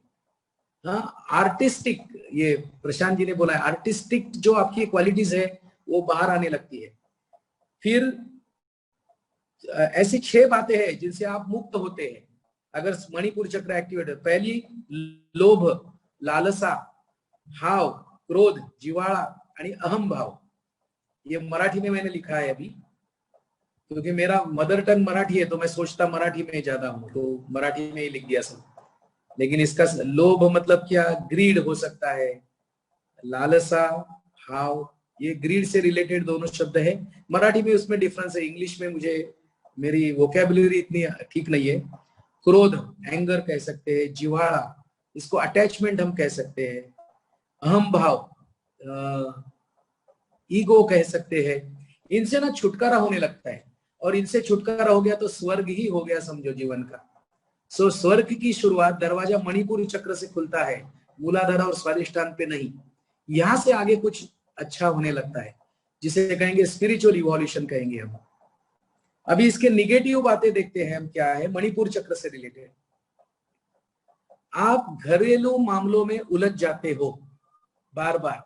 हाँ, आर्टिस्टिक, ये प्रशांत जी ने बोला है, आर्टिस्टिक जो आपकी क्वालिटीज है वो बाहर आने लगती है। फिर ऐसी 6 बातें हैं जिनसे आप मुक्त होते हैं अगर मणिपुर चक्र एक्टिवेट है। पहली लोभ, लालसा, हाव, क्रोध, जिव्हाळा आणि अहम भाव। ये मराठी में मैंने लिखा है अभी, क्योंकि मेरा मदर टंग मराठी है तो मैं सोचता मराठी में ज्यादा हूं, तो मराठी में ही लिख दिया सब। लेकिन इसका लोभ मतलब क्या, ग्रीड हो सकता है, लालसा, हाव, ये ग्रीड से रिलेटेड दोनों शब्द है। मराठी में उसमें डिफरेंस है, इंग्लिश में मुझे मेरी वोकेबुलरी इतनी ठीक नहीं है। क्रोध, एंगर कह सकते हैं, जिव्हाड़ा, इसको अटैचमेंट हम कह सकते हैं, अहम भाव, ईगो कह सकते हैं। इनसे ना छुटकारा होने लगता है, और इनसे छुटकारा हो गया तो स्वर्ग ही हो गया समझो जीवन का। सो स्वर्ग की शुरुआत दरवाजा मणिपुर चक्र से खुलता है, मूलाधार और स्वादिष्टान पे नहीं। यहां से आगे कुछ अच्छा होने लगता है, जिसे कहेंगे स्पिरिचुअल इवोल्यूशन कहेंगे हम। अभी इसके निगेटिव बातें देखते हैं हम, क्या है मणिपुर चक्र से रिलेटेड। आप घरेलू मामलों में उलझ जाते हो बार बार।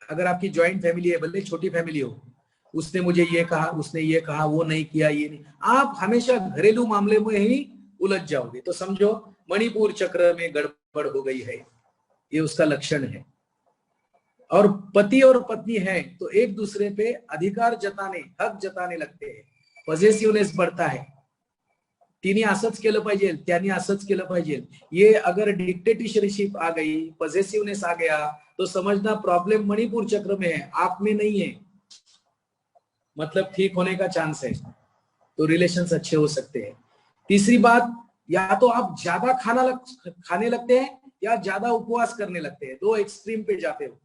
अगर आपकी ज्वाइंट फैमिली है, भले छोटी फैमिली हो, उसने मुझे ये कहा, उसने ये कहा, वो नहीं किया, ये नहीं, आप हमेशा घरेलू मामले में ही उलझ जाओगे, तो समझो मणिपुर चक्र में गड़बड़ हो गई है, ये उसका लक्षण है। और पति और पत्नी है तो एक दूसरे पे अधिकार जताने, हक जताने लगते हैं, पॉझेसिव्हनेस बढ़ता है। तिने असंच केलं पाहिजे, त्याने असंच केलं पाहिजे, ये अगर डिक्टेटरशिप आ गई, पॉझेसिव्हनेस आ गया, तो समझना प्रॉब्लम मणिपुर चक्र में है, आप में नहीं है। मतलब ठीक होने का चांस है, तो रिलेशंस अच्छे हो सकते हैं। तीसरी बात, या तो आप ज्यादा खाने लगते हैं या ज्यादा उपवास करने लगते हैं, दो एक्सट्रीम पे जाते हो।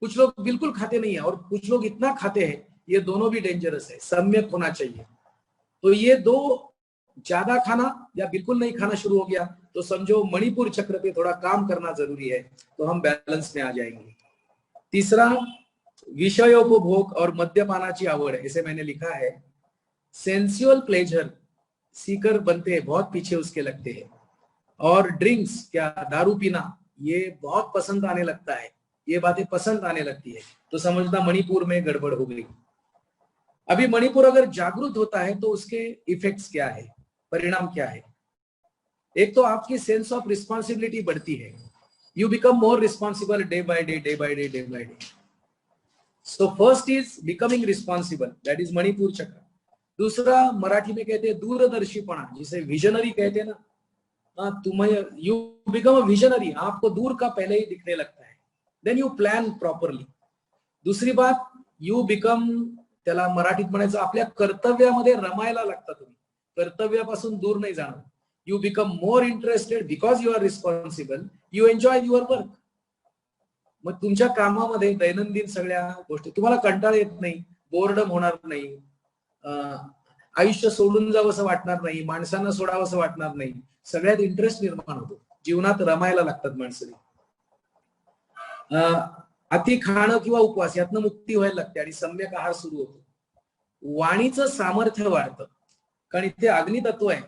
कुछ लोग बिल्कुल खाते नहीं है और कुछ लोग इतना खाते हैं, ये दोनों भी डेंजरस है, सम्यक होना चाहिए। तो ये दो, ज्यादा खाना या बिल्कुल नहीं खाना शुरू हो गया, तो समझो मणिपुर चक्र पे थोड़ा काम करना जरूरी है, तो हम बैलेंस में आ जाएंगे। तीसरा, विषयोपभोग और मद्यपानाची आवड, ऐसे मैंने लिखा है। सेंसुअल प्लेजर सीकर बनते हैं, बहुत पीछे उसके लगते हैं। और ड्रिंक्स, क्या दारू पीना, ये बहुत पसंद आने लगता है, ये बातें पसंद आने लगती है, तो समझना मणिपुर में गड़बड़ हो गई। अभी मणिपुर अगर जागरूक होता है तो उसके इफेक्ट्स क्या है, परिणाम क्या है। एक तो आपकी सेंस ऑफ रिस्पॉन्सिबिलिटी बढ़ती है, you become more responsible day by day, day by day, day by day. So first is becoming responsible, that is Manipur चक्र। दूसरा, मराठी में कहते हैं दूरदर्शीपणा, जिसे विजनरी कहते हैं ना, तुम्हें यू बिकम अ विजनरी, आपको दूर का पहले ही दिखने लगता है, देन यू प्लॅन प्रॉपरली। दुसरी बात, यू बिकम, त्याला मराठीत म्हणायचं, आपल्या कर्तव्यामध्ये रमायला लागता तुम्ही, कर्तव्यापासून दूर नाही जाणार। You become more interested because you are responsible, you enjoy your work. मग तुमच्या कामामध्ये दैनंदिन सगळ्या गोष्टी तुम्हाला कंटाळा येत नाही, बोर्डम होणार नाही, आयुष्य सोडून जावंसं वाटणार नाही, माणसांना सोडावंसं वाटणार नाही, सगळ्यात इंटरेस्ट निर्माण होतो, जीवनात रमायला लागतात माणसं। अति खाणं किंवा उपवास यातनं मुक्ती व्हायला लागते आणि सम्यक आहार सुरू होतो। वाणीचं सामर्थ्य वाढतं, कारण इथे अग्नितत्व आहे,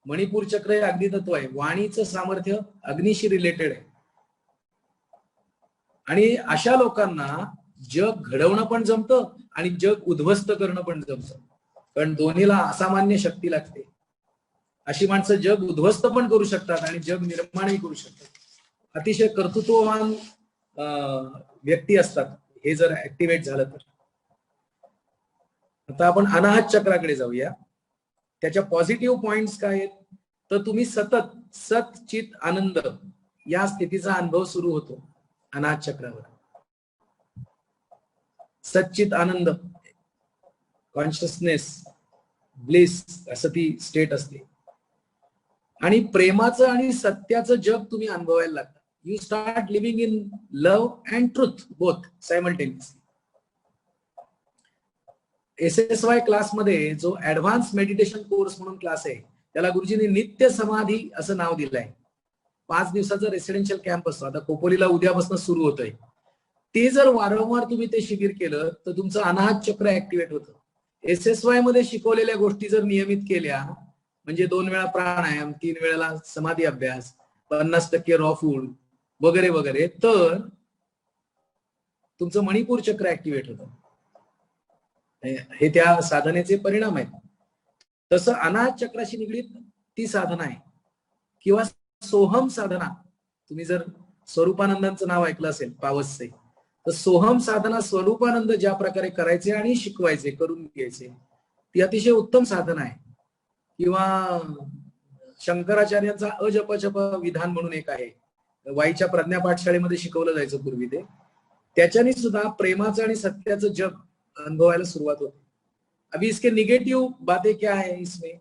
मणिपुर चक्र हे अग्नितत्व आहे, वाणीचं सामर्थ्य अग्निशी रिलेटेड आहे। आणि अशा लोकांना जग घडवणं पण जमतं आणि जग उद्ध्वस्त करणं पण जमतं, कारण दोन्हीला असामान्य शक्ती लागते। अशी माणसं जग उद्ध्वस्त पण करू शकतात आणि जग निर्माणही करू शकतात। अतिशय कर्तृत्ववान व्यक्ती असतात, हे जर ऍक्टिव्हेट झालं तर। आता आपण अनाहत चक्राकडे जाऊया, त्याच्या पॉझिटिव्ह पॉइंट्स काय आहेत, तर तुम्ही सतत सत चित आनंद या स्थितीचा अनुभव सुरू होतो अनाहत चक्रावर। सच्चित आनंद, कॉन्शियसनेस, ब्लिस, असं ती स्टेट असते। आणि प्रेमाचं आणि सत्याचं जग तुम्ही अनुभवायला लागता। You start living in love and truth both simultaneously. SSY क्लासमध्ये जो ऍडव्हान्स मेडिटेशन कोर्स म्हणून क्लास आहे, त्याला गुरुजींनी नित्य समाधी असं नाव दिलंय। 5 दिवसाचा रेसिडेन्शियल कॅम्प असतो, आता खोपोलीला उद्यापासून सुरू होतोय। ते जर वारंवार तुम्ही ते शिबिर केलं तर तुमचं अनाहत चक्र ऍक्टिव्हेट होतं। SSY मध्ये शिकवलेल्या गोष्टी जर नियमित केल्या, म्हणजे 2 वेळा प्राणायाम, 3 वेळेला समाधी अभ्यास, 50% रॉ फूड वगैरे वगैरे, तर तुमचं मणिपुर चक्र ऍक्टिव्हेट होतं। हे त्या साधनेचे परिणाम आहेत। तसं अनाहत चक्राशी निगडीत ती साधना आहे, किंवा सोहम साधना। तुम्ही जर स्वरूपानंदांचं नाव ऐकलं असेल, पावसचे, तर सोहम साधना स्वरूपानंद ज्या प्रकारे करायचे आणि शिकवायचे, करून घ्यायचे, ती अतिशय उत्तम साधना आहे. किंवा शंकराचार्यांचा अजपजप विधान म्हणून एक आहे, वाईच्या प्रज्ञा पाठशाळेमध्ये शिकवलं जायचं पूर्वी. ते त्याच्याने सुद्धा प्रेमाचं आणि सत्याचं जग अनुभवायला सुरुवात होते. अभी इसके निगेटिव्ह बातें क्या है इसमें,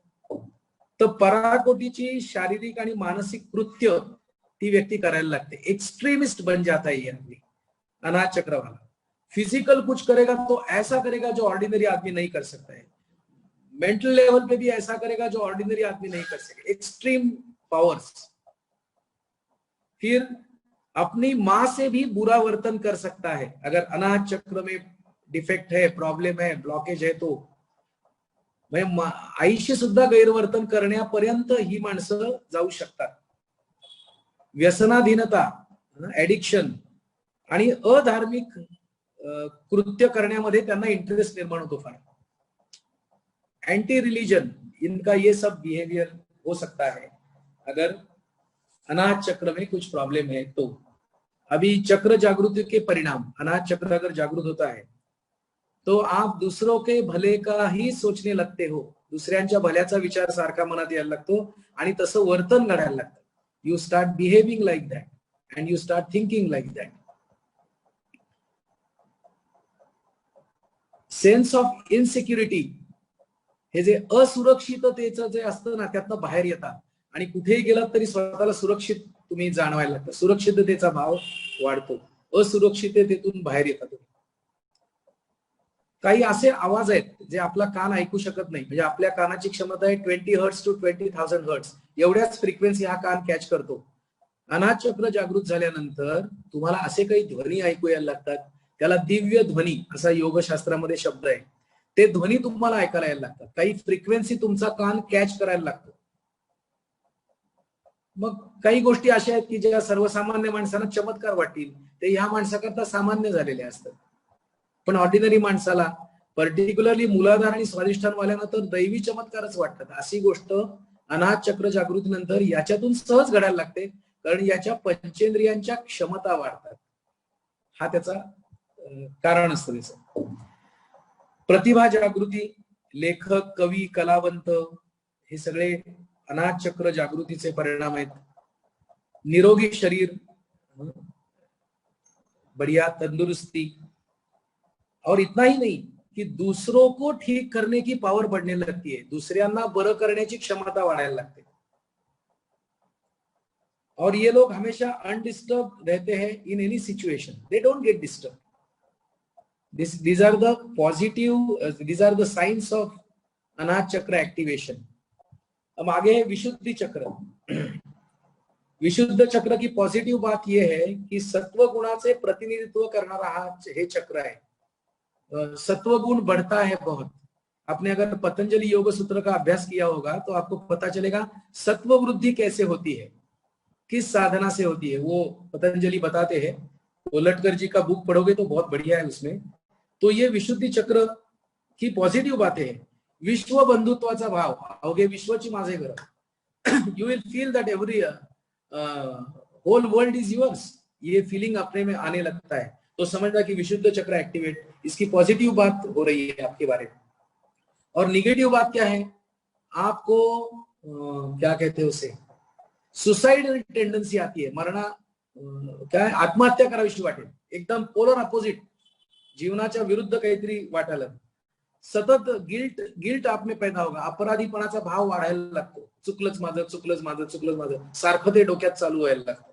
तर पराकोटीची शारीरिक आणि मानसिक कृत्य ती व्यक्ती करायला लागते. एक्सट्रीमिस्ट बन जाता है ये आदमी, अनाज चक्र वाला. फिजिकल कुछ करेगा तो ऐसा करेगा जो ऑर्डिनरी आदमी नहीं कर सकता है. मेंटल लेवल पे भी ऐसा करेगा जो ऑर्डिनरी आदमी नहीं कर सके. Extreme powers. फिर अपनी मां से भी बुरा वर्तन कर सकता है. अगर अनाज चक्र में डिफेक्ट है, प्रॉब्लेम है, ब्लॉकेज है, तो आईशी सुद्धा गैरवर्तन करण्यापर्यंत ही माणसं जाऊ शकतात. व्यसनाधीनता, ऍडिक्शन आणि अधार्मिक कृत्य करण्यामध्ये त्यांना इंटरेस्ट निर्माण होतो फार. एंटी रिलीजन, इनका ये सब बिहेवियर हो सकता है अगर अनाज चक्र में कुछ प्रॉब्लम है तो. अभी चक्र जागृति के परिणाम, अनाज चक्र अगर जागृत होता है तो आप दूसरों के भले का ही सोचने लगते हो. दुसऱ्यांच्या भल्याचा विचार सारखा मनात यायला लागतो आणि तसं वर्तन घडायला लागतं. You start behaving like that and you start thinking like that. Sense of insecurity, हे जे असुरक्षिततेचं जे असतं ना, त्यातनं बाहेर येतात आणि कुठेही गेलात तरी स्वतःला सुरक्षित तुम्ही जाणवायला लागतं. सुरक्षिततेचा भाव वाढतो. असुरक्षिततेतून बाहेर येतात. काही असे आवाज आहेत जे आपला कान ऐकू शकत नाही. म्हणजे आपल्या कानाची क्षमता आहे 20 हर्ट्स टू 20,000 हर्ट्स, एवढ्याच फ्रिक्वेन्सी हा कान कॅच करतो. अनाज चक्र जागृत झाल्यानंतर तुम्हाला असे काही ध्वनी ऐकू यायला लागतात. त्याला दिव्य ध्वनी असा योगशास्त्रामध्ये शब्द आहे. ते ध्वनी तुम्हाला ऐकायला यायला लागतात. काही फ्रिक्वेन्सी तुमचा कान कॅच करायला लागतो. मग काही गोष्टी अशा आहेत की ज्या सर्वसामान्य माणसांना चमत्कार वाटतील, ते ह्या माणसाकरता सामान्य झालेले असतात. पण ऑर्डिनरी माणसाला, पर्टिक्युलरली मुलाधार आणि स्वाधिष्ठानवाल्यांना तर दैवी चमत्कारच वाटतात. अशी गोष्ट अनाज चक्र जागृतीनंतर याच्यातून सहज घडायला लागते, कारण याच्या पंचेंद्रियांच्या क्षमता वाढतात. हा त्याचा कारण असतं. त्याचं प्रतिभा जागृती, लेखक, कवी, कलावंत हे सगळे अनाज चक्र जागृतीचे परिणाम आहेत. निरोगी शरीर, बढ़िया तंदुरुस्ती, और इतना ही नहीं कि दूसरों को ठीक करने की पावर बढ़ने लगती है. दुसऱ्यांना बरं करण्याची क्षमता वाढायला लागते. और ये लोग हमेशा अनडिस्टर्ब रहते हैं in any situation. They don't get disturb. These are the positive, these are the signs of अनाज चक्र एक्टिवेशन. अब आगे है विशुद्धि चक्र. विशुद्ध चक्र की पॉजिटिव बात यह है कि सत्व गुणाचे प्रतिनिधित्व करणारा हा हे चक्र आहे. सत्व गुण बढ़ता है बहुत. आपने अगर पतंजलि योग सूत्र का अभ्यास किया होगा तो आपको पता चलेगा सत्व वृद्धि कैसे होती है, किस साधना से होती है. वो पतंजलि बताते हैं. वो लटकर जी का बुक पढ़ोगे तो बहुत बढ़िया है उसमें. तो ये विशुद्धि चक्र की पॉझिटिव्ह बातें है. विश्व बंधुत्वाचा भाव, अवघे विश्वची माझे घर. You will feel that every whole world is yours. ये फीलिंग अपने में आने लगता है. तो समझना कि विशुद्ध चक्र एक्टिवेट, इसकी पॉजिटिव बात हो रही है आपके बारे में. और निगेटिव बात क्या है, आपको क्या कहते हैं उसे, सुसाइडल टेंडन्सी आती है. मरणा क्या है, आत्महत्या करावीशी वाटेल. एकदम पोलर अपोजिट, जीवनाच्या विरुद्ध काहीतरी वाटायला. सतत गिल्ट आप में पैदा होगा. अपराधीपणाचा भाव वाढायला लागतो. चुकलंच माझं, चुकलंच माझं, चुकलंच माझं, सारखं ते डोक्यात चालू व्हायला लागतं.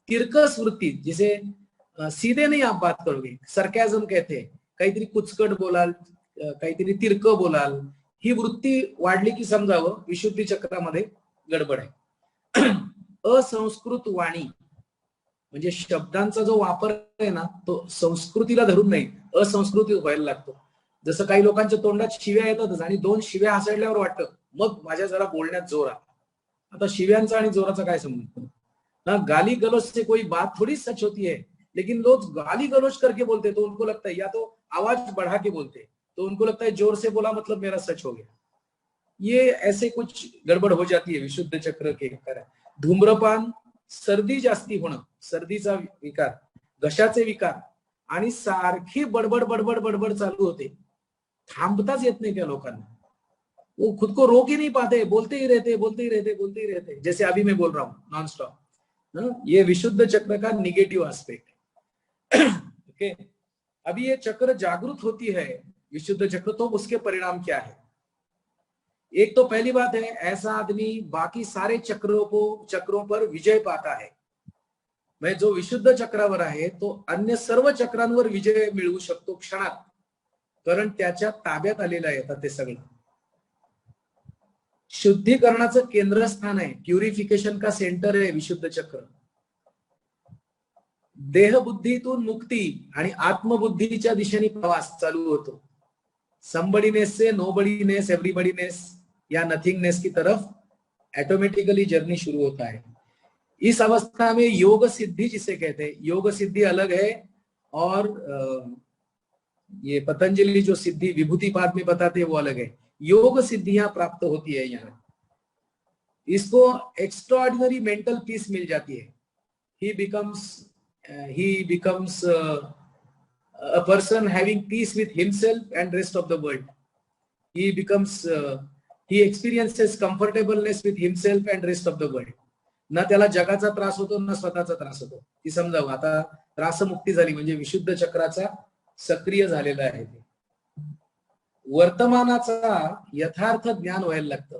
तिरकस वृत्ती, जिसे सीधे नहीं आप बात करोगे, सरकॅझम कहते हैं. काहीतरी कुचकट बोलाल, काहीतरी तिरकं बोलाल, ही वृत्ती वाढली की समजावं विशुद्धी चक्रामध्ये गडबड आहे. असंस्कृत वाणी, म्हणजे शब्दांचा जो वापर आहे ना, तो संस्कृतीला धरून नाही, असंस्कृती व्हायला लागतो. जसं काही लोकांच्या तोंडात शिव्या येतातच आणि 2 शिव्या हसडल्यावर वाटतं मग माझ्या जरा बोलण्यात जोर आहे. आता शिव्यांचा आणि जोराचा काय संबंध. ना गाली गलौज से कोई बात थोड़ी सच होती है, लेकिन लोग गाली गलौज करके बोलते हैं तो उनको लगता है, या तो आवाज बढ़ा के बोलते हैं तो उनको लगता है जोर से बोला मतलब मेरा सच हो गया. ये ऐसे कुछ गड़बड़ हो जाती है विशुद्ध चक्र के कारण. धूम्रपान, सर्दी जास्ती होणं, सर्दीचा विकार, घशाचे विकार आणि सारखी बडबड बडबड बडबड चालू होते, थांबताच येत नाही त्या लोकांना. वो खुद को रोक ही नहीं पाते, बोलते ही रहते बोलते ही रहते बोलते ही रहते, जैसे अभी मैं बोल रहा हूँ नॉन स्टॉप. ये विशुद्ध चक्र का निगेटिव एस्पेक्ट है. ओके, अभी ये चक्र जागृत होती है विशुद्ध चक्र, तो उसके परिणाम क्या है? एक तो पहली बात है, ऐसा आदमी बाकी सारे चक्रों पर विजय पाता है. म्हणजे जो विशुद्ध चक्रावर आहे तो अन्य सर्व चक्रांवर विजय मिळवू शकतो क्षणात, कारण त्याच्या ताब्यात आलेलं आहे आता ते सगळं. शुद्धीकरणाचं केंद्रस्थान आहे, प्युरिफिकेशन का सेंटर आहे विशुद्ध चक्र. देहबुद्धीतून मुक्ती आणि आत्मबुद्धीच्या दिशेने प्रवास चालू होतो. समबडीनेस से नोबडीनेस, एवरीबडीनेस या नथिंगनेस की तरफ ऑटोमेटिकली जर्नी शुरू होता है. इस अवस्था में योग सिद्धि जिसे कहते हैं, योग सिद्धि अलग है और ये पतंजलि जो सिद्धि विभूतिपाद में बताते हैं वो अलग है. योग सिद्धियां प्राप्त होती है यहाँ. इसको एक्स्ट्राऑर्डिनरी मेंटल पीस मिल जाती है. he becomes a person having peace with himself and rest of the world. He experiences comfortableness with himself and rest of the world. ना त्याला जगाचा त्रास होतो ना स्वतःचा त्रास होतो. ती समजावं, आता त्रासमुक्ती झाली म्हणजे विशुद्ध चक्राचा सक्रिय झालेला आहे. वर्तमानाचा यथार्थ ज्ञान व्हायला लागतं.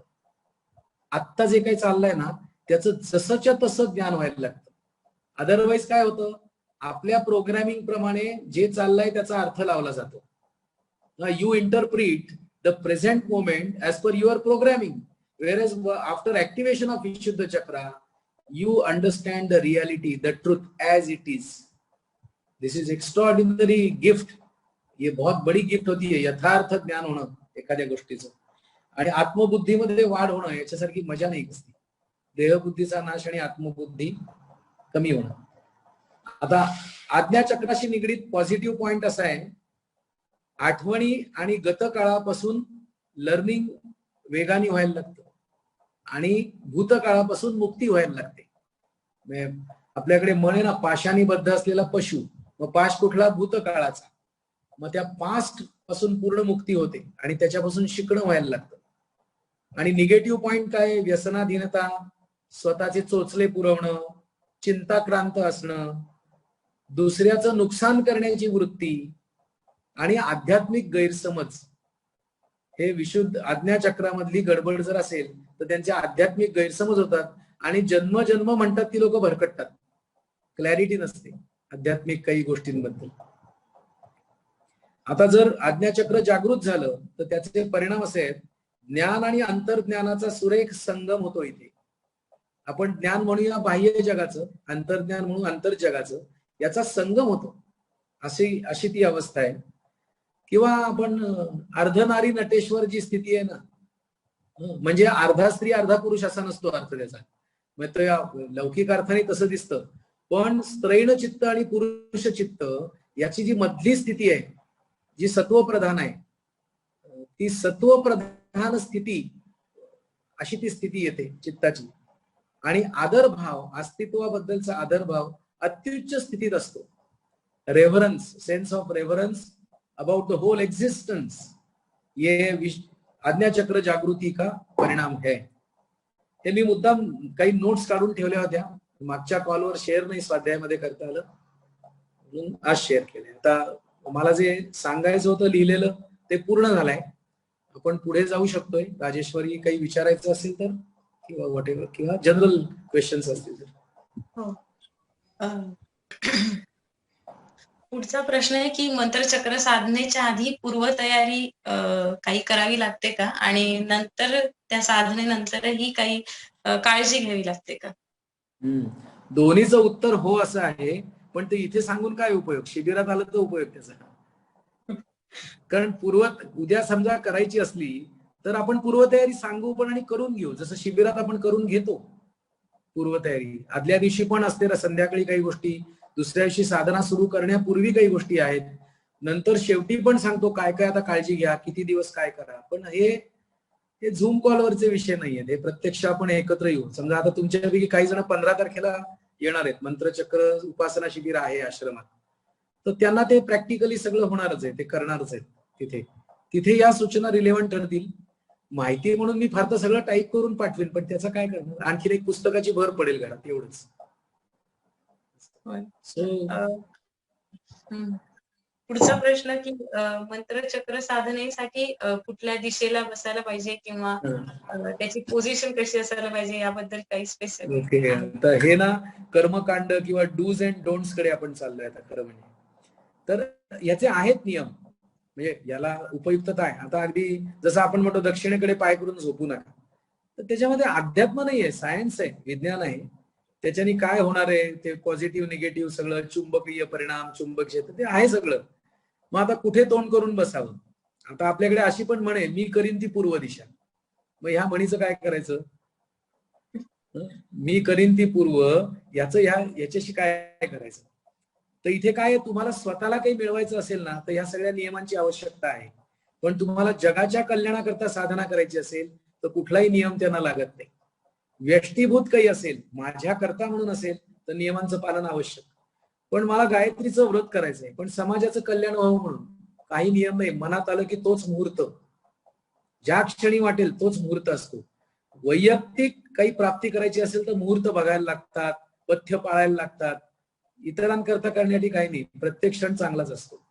आत्ता जे काही चाललंय ना त्याचं जसंच्या तसं ज्ञान व्हायला लागतं. अदरवाईज काय होतं, आपल्या प्रोग्रामिंग प्रमाणे जे चाललंय त्याचा अर्थ लावला जातो. You interpret the present moment as per your programming, whereas after activation of Vishuddha Chakra you understand the reality, the truth as it is. This is extraordinary gift. ये बहुत बड़ी गिफ्ट होती है, यथार्थ ज्ञान होणं एखाद्या गोष्टीचं. आणि आत्मबुद्धीमध्ये वाढ होणं याच्यासारखी मजा नाही कसली. देहबुद्धीचा नाश आणि आत्मबुद्धी कमी होणं. आता आज्ञाचक्राशी निगडीत पॉझिटिव्ह पॉइंट असा आहे, आठवणी आणि गतकाळापासून लर्निंग वेगाने व्हायला लागतं आणि भूतकाळापासून मुक्ती व्हायला लागते. आपल्याकडे म्हणे ना, पाशाने बद्ध असलेला पशु, मग पाश कुठला? भूतकाळाचा. मग त्या पास्ट पासून पूर्ण मुक्ती होते आणि त्याच्यापासून शिकणं व्हायला लागतं. आणि निगेटिव्ह पॉइंट काय? व्यसनाधीनता, स्वतःचे चोचले पुरवणं, चिंताक्रांत असणं, दुसऱ्याचं नुकसान करण्याची वृत्ती आणि आध्यात्मिक गैरसमज. हे विशुद्ध आज्ञाचक्रामधली गडबड जर असेल तर त्यांचे आध्यात्मिक गैरसमज होतात आणि जन्म म्हणतात ती लोक भरकटतात. क्लॅरिटी नसते आध्यात्मिक काही गोष्टींबद्दल. आता जर आज्ञाचक्र जागृत झालं तर त्याचे परिणाम असे आहेत, ज्ञान आणि अंतर्ज्ञानाचा सुरेख संगम होतो. इथे आपण ज्ञान म्हणूया बाह्य जगाचं, अंतर्ज्ञान म्हणून अंतर्जगाचं, याचा संगम होतो. अशी ती अवस्था आहे. किंवा आपण अर्धनारी नटेश्वर जी स्थिती आहे ना, म्हणजे अर्धा स्त्री अर्धा पुरुष असा नसतो अर्थ त्याचा. मग तो या लौकिक अर्थाने तसं दिसतं, पण स्त्रैण चित्त आणि पुरुष चित्त याची जी मधली स्थिती आहे, जी सत्वप्रधान आहे, ती सत्वप्रधान स्थिती अशी ती स्थिती येते चित्ताची. आणि आदरभाव, अस्तित्वाबद्दलचा आदरभाव अत्युच्च स्थितीत असतो. Reverence, sense of reverence about the whole existence, ये आज्ञाचक्र जागृती का परिणाम है. हे मी मुद्दाम काही नोट्स काढून ठेवल्या होत्या, मागच्या कॉलवर शेअर नाही स्वाध्यायामध्ये करता आलं म्हणून आज शेअर केले. आता मला जे सांगायचं होतं लिहिलेलं ते पूर्ण झालंय. आपण पुढे जाऊ शकतोय. राजेश्वरी काही विचारायचं असेल तर, किंवा व्हॉट एव्हर, किंवा जनरल क्वेश्चन्स असतील तर. हो. पुढचा प्रश्न आहे की मंत्रचक्र साधनेच्या आधी पूर्वतयारी काही करावी लागते का, आणि नंतर त्या साधनेनंतरही काही काळजी घ्यावी लागते का? दोन्हीचं उत्तर हो असं आहे, पण ते इथे सांगून काय उपयोग? शिबिरात आलं तर उपयोग त्याचा. कारण उद्या समजा करायची असली तर आपण पूर्वतयारी सांगू पण आणि करून घेऊ. जसं शिबिरात आपण करून घेतो पूर्वतयारी, आदल्या दिवशी पण असते, संध्याकाळी काही गोष्टी, दुसऱ्या दिवशी साधना सुरू करण्यापूर्वी काही गोष्टी आहेत, नंतर शेवटी पण सांगतो काय काय आता काळजी घ्या, किती दिवस काय करा. पण हे झूम कॉलवरचे विषय नाहीयेत, हे प्रत्यक्ष आपण एकत्र येऊ. समजा आता तुमच्यापैकी काही जण 15 तारखेला येणार आहेत, मंत्रचक्र उपासना शिबिर आहे आश्रमात, तर त्यांना ते प्रॅक्टिकली सगळं होणारच आहे, ते करणारच आहेत. तिथे तिथे या सूचना रिलेव्हंट ठरतील. माहिती म्हणून मी फार तर सगळं टाईप करून पाठवेन, पण त्याचं काय करणार, आणखीन एक पुस्तकाची भर पडेल घरात, एवढंच. पुढचा प्रश्न की मंत्रचक्र साधनेसाठी कुठल्या दिशेला बसायला पाहिजे किंवा त्याची पोझिशन कशी असायला पाहिजे याबद्दल काही स्पेसिफिक? ओके, तर हे ना कर्मकांड किंवा डूज अँड डोंट्स कडे आपण चाललोय आता खरं म्हणजे. तर याचे आहेत नियम, म्हणजे याला उपयुक्तता आहे. आता अगदी जसं आपण म्हणतो दक्षिणेकडे पाय करून झोपू नका, तर त्याच्यामध्ये अध्यात्म नाहीये, सायन्स आहे, विज्ञान आहे. त्याच्याने काय होणार आहे ते पॉझिटिव्ह निगेटिव्ह सगळं, चुंबकीय परिणाम, चुंबक क्षेत्र, ते आहे सगळं. मग आता कुठे तोंड करून बसावं? आता आपल्याकडे अशी पण म्हणे, मी करीन ती पूर्व दिशा. मग ह्या म्हणीचं काय करायचं? मी करीन ती पूर्व, याच्याशी काय करायचं? तर इथे काय, तुम्हाला स्वतःला काही मिळवायचं असेल ना, तर ह्या सगळ्या नियमांची आवश्यकता आहे. पण तुम्हाला जगाच्या कल्याणाकरता साधना करायची असेल तर कुठलाही नियम त्यांना लागत नाही. व्यष्टीभूत काही असेल, माझ्या करता म्हणून असेल, तर नियमांचं पालन आवश्यक. पण मला गायत्रीचं व्रत करायचंय, पण समाजाचं कल्याण व्हावं म्हणून काही नियम नाही. मनात आलं की तोच मुहूर्त, ज्या क्षणी वाटेल तोच मुहूर्त असतो. वैयक्तिक काही प्राप्ती करायची असेल तर मुहूर्त बघायला लागतात, पथ्य पाळायला लागतात. इतरांकरता करण्यासाठी काही नाही, प्रत्येक क्षण चांगलाच असतो.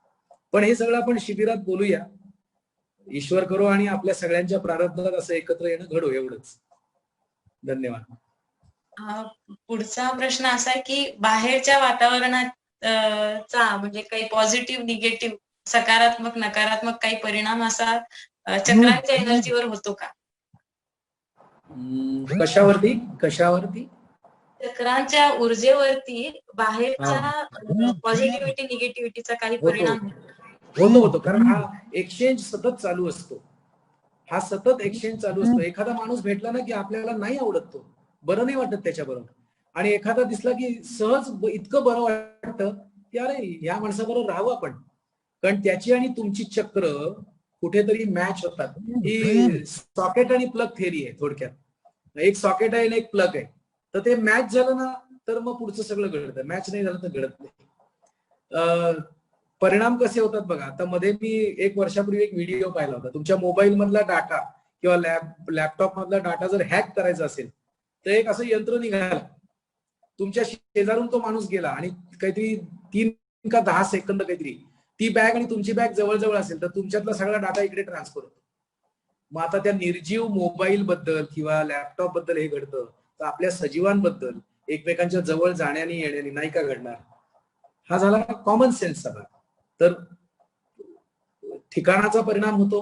पण हे सगळं आपण शिबिरात बोलूया. ईश्वर करो आणि आपल्या सगळ्यांच्या प्रारब्धात असं एकत्र येणं घडो, एवढंच. धन्यवाद. पुढचा प्रश्न असा आहे की बाहेरच्या वातावरणात चा म्हणजे काही पॉझिटिव्ह निगेटिव्ह, सकारात्मक नकारात्मक काही परिणाम असा चक्रांच्या एनर्जीवर होतो का? कशावरती कशावरती? चक्रांच्या ऊर्जेवरती बाहेरच्या पॉझिटिव्हिटी निगेटिव्हिटीचा काही परिणाम होतो. कारण हा एक्सचेंज सतत चालू असतो. हा सतत एक्सचेंज चालू असतो. एखादा माणूस भेटला ना की आपल्याला नाही आवडत, तो बरं नाही वाटत त्याच्याबरोबर, आणि एखादा दिसला की सहज इतकं बरं वाटतं की अरे या माणसाबरोबर राहावं आपण. कारण त्याची आणि तुमची चक्र कुठेतरी मॅच होतात. ही सॉकेट आणि प्लग थेरी आहे थोडक्यात. एक सॉकेट आहे आणि एक प्लग आहे, तर ते मॅच झालं ना तर मग पुढचं सगळं घडतं, मॅच नाही झालं तर घडत नाही. परिणाम कसे होतात बघा. आता मध्ये मी 1 वर्षापूर्वी एक व्हिडिओ पाहिला होता. तुमच्या मोबाईल मधला डाटा किंवा लॅपटॉप मधला डाटा जर हॅक करायचा असेल तर एक असं यंत्र निघालं, तुमच्या शेजारून तो माणूस गेला आणि काहीतरी 3 का 10 सेकंद काहीतरी ती बॅग आणि तुमची बॅग जवळ असेल तर तुमच्यातला सगळा डाटा इकडे ट्रान्सफर होतो. मग आता त्या निर्जीव मोबाईल बद्दल किंवा लॅपटॉप बद्दल हे घडतं, तर आपल्या सजीवांबद्दल एकमेकांच्या जवळ जाण्याने येण्याने नाही का घडणार? हा झाला कॉमन सेन्सचा भाग. तर ठिकाणाचा परिणाम होतो,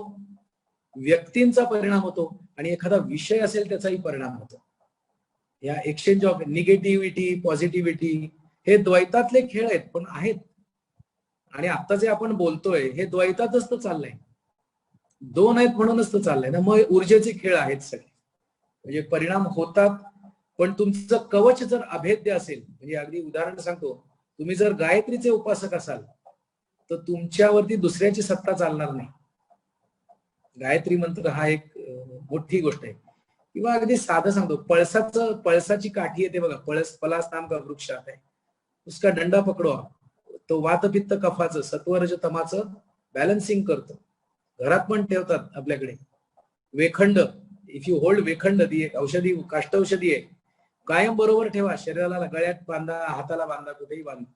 व्यक्तींचा परिणाम होतो, आणि एखादा विषय असेल त्याचाही परिणाम होतो. या एक्सचेंज ऑफ निगेटिव्हिटी पॉझिटिव्हिटी हे द्वैतातले खेळ आहेत, पण आहेत. आणि आता जे आपण बोलतोय हे द्वैतातच तर चाललंय, 2 आहेत म्हणूनच तर चाललंय ना. मग ऊर्जेचे खेळ आहेत सगळे, म्हणजे परिणाम होतात. पण तुमचं कवच जर अभेद्य असेल, म्हणजे अगदी उदाहरण सांगतो, तुम्ही जर गायत्रीचे उपासक असाल तर तुमच्यावरती दुसऱ्याची सत्ता चालणार नाही. गायत्री मंत्र हा एक मोठी गोष्ट आहे. किंवा अगदी साधं सांगतो, पळसाची काठी येते बघा, पलास नाम का वृक्ष आहे, उसका डंडा पकडो, तो वातपित्त कफाचं सत्वरज तमाचं बॅलन्सिंग करतो. घरात पण ठेवतात आपल्याकडे वेखंड. इफ यू होल्ड वेखंड, ती एक औषधी काष्टौषधी आहे, कायम बरोबर ठेवा. शरीराला गळ्यात बांधा, हाताला बांधा, कुठेही बांधा.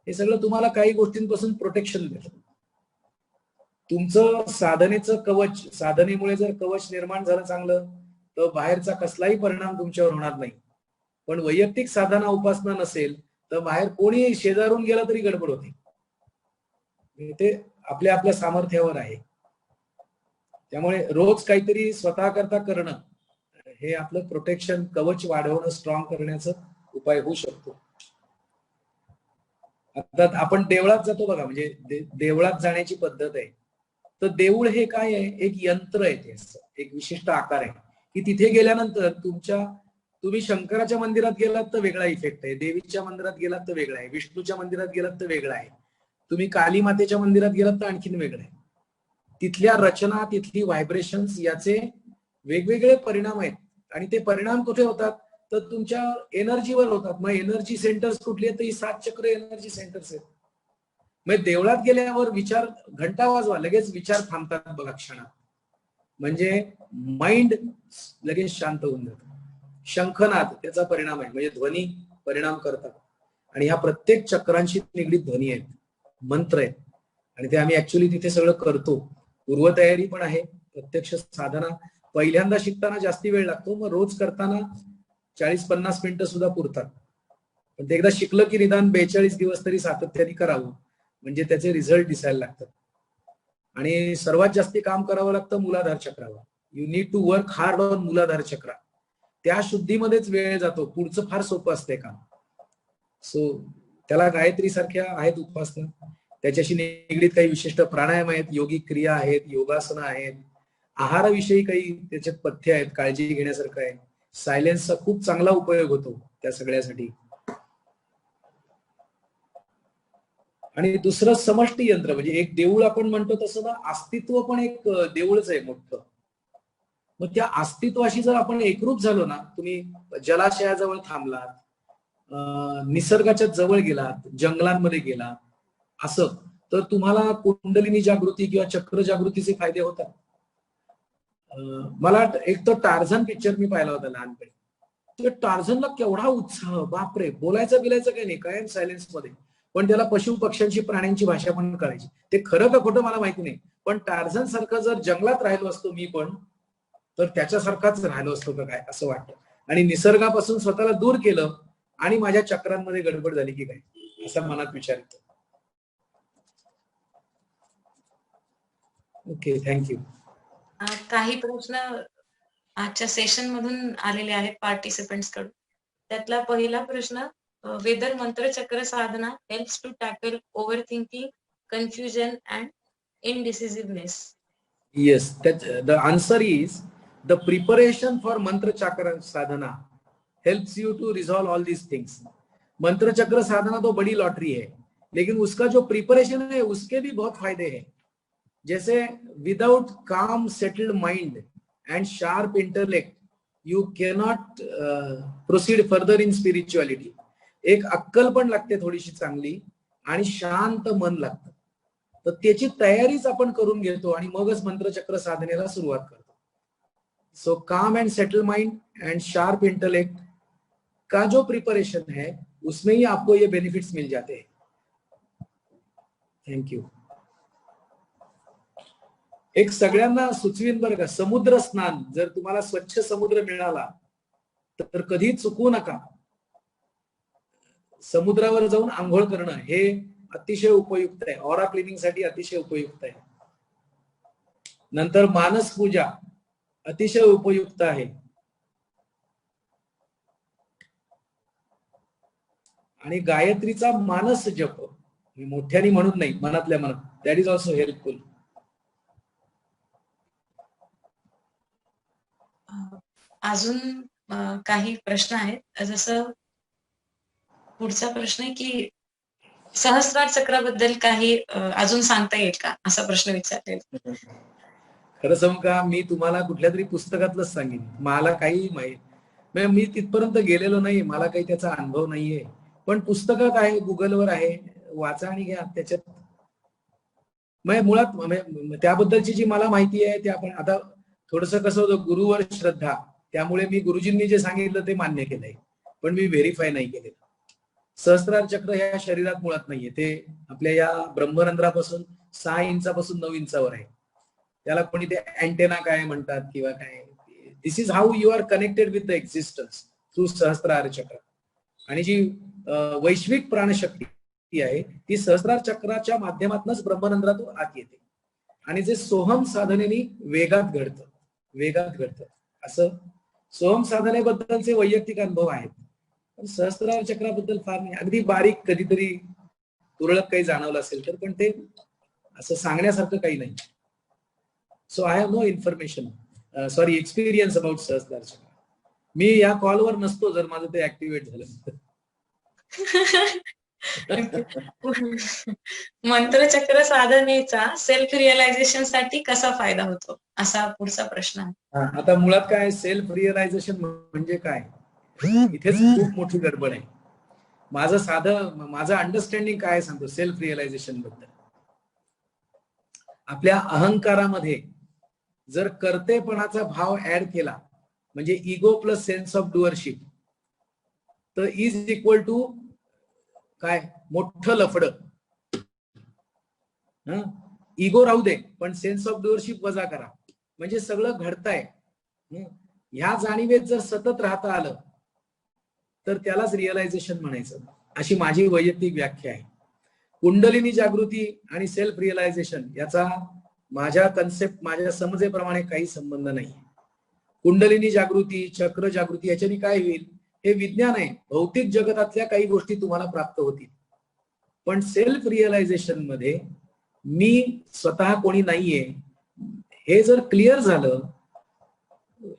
हे सगळं तुम्हाला काही गोष्टींपासून प्रोटेक्शन देतं. तुमचं साधनेचं कवच, साधनेमुळे जर कवच निर्माण झालं चांगलं, तर बाहेरचा कसलाही परिणाम तुमच्यावर होणार नाही. पण वैयक्तिक साधना उपासना नसेल तर बाहेर कोणी शेजारून गेला तरी गडबड होते. ते आपल्या आपल्या सामर्थ्यावर आहे. त्यामुळे रोज काहीतरी स्वतः करता करणं हे आपलं प्रोटेक्शन, कवच वाढवणं, स्ट्रॉंग करण्याचा उपाय होऊ शकतो. आता आपण देवळात जातो बघा, म्हणजे देवळात जाण्याची पद्धत आहे. तर देऊळ हे काय आहे, एक यंत्र आहे, ते एक विशिष्ट आकार आहे की तिथे गेल्यानंतर तुम्ही शंकराच्या मंदिरात गेलात तर वेगळा इफेक्ट आहे, देवीच्या मंदिरात गेलात तर वेगळा आहे, विष्णूच्या मंदिरात गेलात तर वेगळा आहे, तुम्ही काली मातेच्या मंदिरात गेलात तर आणखीन वेगळं आहे. तिथल्या रचना, तिथली व्हायब्रेशन्स याचे वेगवेगळे परिणाम आहेत. आणि ते परिणाम कुठे होतात तर तुमच्या एनर्जीवर होतात. मग एनर्जी सेंटर्स कुठली आहेत, तर ही 7 चक्र एनर्जी सेंटर्स आहेत. मग देवळात गेल्यावर विचार घंटा वाजवा लगेच विचार थांबतात बघा क्षणात. म्हणजे माइंड लगेच शांत होऊन जातं. शंखनाद त्याचा परिणाम आहे, म्हणजे ध्वनी परिणाम करतात. आणि ह्या प्रत्येक चक्रांशी निगडीत ध्वनी आहेत, मंत्र आहेत. आणि ते आम्ही ऍक्च्युली तिथे सगळं करतो. पूर्वतयारी पण आहे. प्रत्यक्ष साधना पहिल्यांदा शिकताना जास्ती वेळ लागतो, मग रोज करताना 40-50 मिनिटं सुद्धा पुरतात. पण ते एकदा शिकलं की निदान 42 दिवस तरी सातत्याने करावं, म्हणजे त्याचे रिझल्ट दिसायला लागतात. आणि सर्वात जास्ती काम करावं लागतं मूलाधार चक्रावर. You need to work hard on Muladhara chakra. त्या शुद्धीमध्येच वेळ जातो, पुढचं फार सोपं असते काम. सो त्याला गायत्री सारख्या आहेत उपासना, त्याच्याशी निगडीत काही विशिष्ट प्राणायाम आहेत, योगिक क्रिया आहेत, योगासनं आहेत, आहाराविषयी काही त्याच्यात पथ्य आहेत, काळजी घेण्यासारखं आहे. सायलेन्सचा खूप चांगला उपयोग होतो त्या सगळ्यासाठी. आणि दुसरं समष्टी यंत्र, म्हणजे एक देऊळ आपण म्हणतो तसं ना, अस्तित्व पण एक देऊळच आहे मोठं. मग त्या अस्तित्वाशी जर आपण एकरूप झालो ना, तुम्ही जलाशयाजवळ थांबलात, निसर्गाच्या जवळ गेलात, जंगलांमध्ये गेलात, असं तर तुम्हाला कुंडलिनी जागृती किंवा चक्र जागृतीचे फायदे होतात. मला एक तर टार्झन पिक्चर मी पाहिला होता लहानपणी. तर टार्झनला केवढा उत्साह, बापरे, बोलायचं बिलायचं काही नाही, कायम सायलेन्स मध्ये. पण त्याला पशु पक्ष्यांची प्राण्यांची भाषा पण कळायची. ते खरं का खोटं मला माहिती नाही, पण टार्झन सारखं जर जंगलात राहिलो असतो मी पण, तर त्याच्यासारखाच राहिलो असतो का काय असं वाटतं. आणि निसर्गापासून स्वतःला दूर केलं आणि माझ्या चक्रांमध्ये गडबड झाली की काय, असा मनात विचार येतो. Okay, thank you. काही प्रश्न आजच्या सेशन मधून आलेले आहेत पार्टिसिपेंट्स कडून. त्यातला पहिला प्रश्न, whether mantrachakra sadhana helps to tackle overthinking, confusion and indecisiveness. Yes, the answer is the preparation for mantra chakra sadhana helps you to resolve all these things. मंत्र चक्र साधना तो बड़ी लॉटरी है, लेकिन उसका जो प्रिपरेशन है उसके भी बहुत फायदे हैं. जैसे विदाउट काम settled mind end sharp intellect you cannot proceed further in spirituality. एक अक्कल पण लागते थोडीशी चांगली आणि शांत मन लागतं. तर त्याची तयारीच आपण करून घेतो आणि मगच मंत्रचक्र साधनेला सुरुवात करतो. सो काम end settle mind end sharp intellect का जो प्रिपरेशन है उसमें ही आपको ये बेनिफिट्स मिल जाते हैं. थँक्यू. एक सगळ्यांना सुचवीन बरं का, समुद्र स्नान जर तुम्हाला स्वच्छ समुद्र मिळाला तर कधी चुकू नका. समुद्रावर जाऊन आंघोळ करणं हे अतिशय उपयुक्त आहे, ऑरा क्लिनिंग साठी अतिशय उपयुक्त आहे. नंतर मानस पूजा अतिशय उपयुक्त आहे. आणि गायत्रीचा मानस जप, मोठ्याने म्हणून नाही, मनातल्या मनात, दॅट इज ऑल्सो हेल्पफुल. अजून काही प्रश्न आहेत. जसं पुढचा प्रश्न आहे की सहस्रार चक्राबद्दल काही अजून सांगता येईल का, असा प्रश्न विचारलेला. खरं सांगू का, मी तुम्हाला कुठल्या तरी पुस्तकातलंच सांगेन, मला काही माहित, मी तिथपर्यंत गेलेलो नाही, मला काही त्याचा अनुभव नाहीये. पण पुस्तकात आहे, गुगलवर आहे, वाचा आणि घ्या. त्याच्यात मुळात त्याबद्दलची जी मला माहिती आहे ते आपण आता थोडस कसं होतं, गुरुवर श्रद्धा, त्यामुळे मी गुरुजींनी जे सांगितलं ते मान्य केलंय, पण मी व्हेरीफाय नाही केलेलं. सहस्त्रार चक्र ह्या शरीरात मुळात नाहीये, ते आपल्या या ब्रह्मरंध्रापासून 6 इंचापासून 9 इंचावर आहे. त्याला कोणी ते अँटेना काय म्हणतात किंवा काय. This is how you are connected with the existence through Sahasrara chakra. आणि जी वैश्विक प्राणशक्ती आहे ती सहस्त्रार चक्राच्या माध्यमातूनच ब्रह्मरंध्रातून आत येते. आणि जे सोहम साधनेने वेगात घडतं. असं सोहम साधनेबद्दलचे वैयक्तिक अनुभव आहेत, पण सहस्त्रार चक्राबद्दल फार नाही. अगदी बारीक कधीतरी तुरळक काही जाणवलं असेल तर, पण ते असं सांगण्यासारखं काही नाही. So I have no information, sorry, experience about Sahasrara chakra. मी या कॉलवर नसतो जर माझं ते ऍक्टिव्हेट झालं. मंत्रचक्र साधनेचा सेल्फ रिअलायझेशन साठी कसा फायदा होतो, असा पुढचा प्रश्न आहे. आता मुळात काय सेल्फ रिअलायझेशन म्हणजे काय, इथेच खूप मोठी गडबड आहे. माझं अंडरस्टँडिंग काय सांगतो सेल्फ रिअलायझेशन बद्दल. आपल्या अहंकारामध्ये जर कर्तेपणाचा भाव ऍड केला म्हणजे इगो प्लस सेन्स ऑफ डुअरशिप, तर इज इक्वल टू काय, मोठं लफड. इगो राहू दे पण सेन्स ऑफ डुअरशिप वजा करा, म्हणजे सगळं घडतंय. ह्या जाणीवेत जर सतत राहता आलं तर त्यालाच रिअलायझेशन म्हणायचं, अशी माझी वैयक्तिक व्याख्या आहे. कुंडलिनी जागृती आणि सेल्फ रिअलायझेशन याचा माझ्या समजेप्रमाणे काही संबंध नाही. कुंडलिनी जागृती, चक्र जागृती याच्याने काय होईल, हे विज्ञान आहे. भौतिक जगतातल्या काही गोष्टी तुम्हाला प्राप्त होतील. पण सेल्फ रिअलायझेशन मध्ये मी स्वतः कोणी नाहीये हे जर क्लिअर झालं,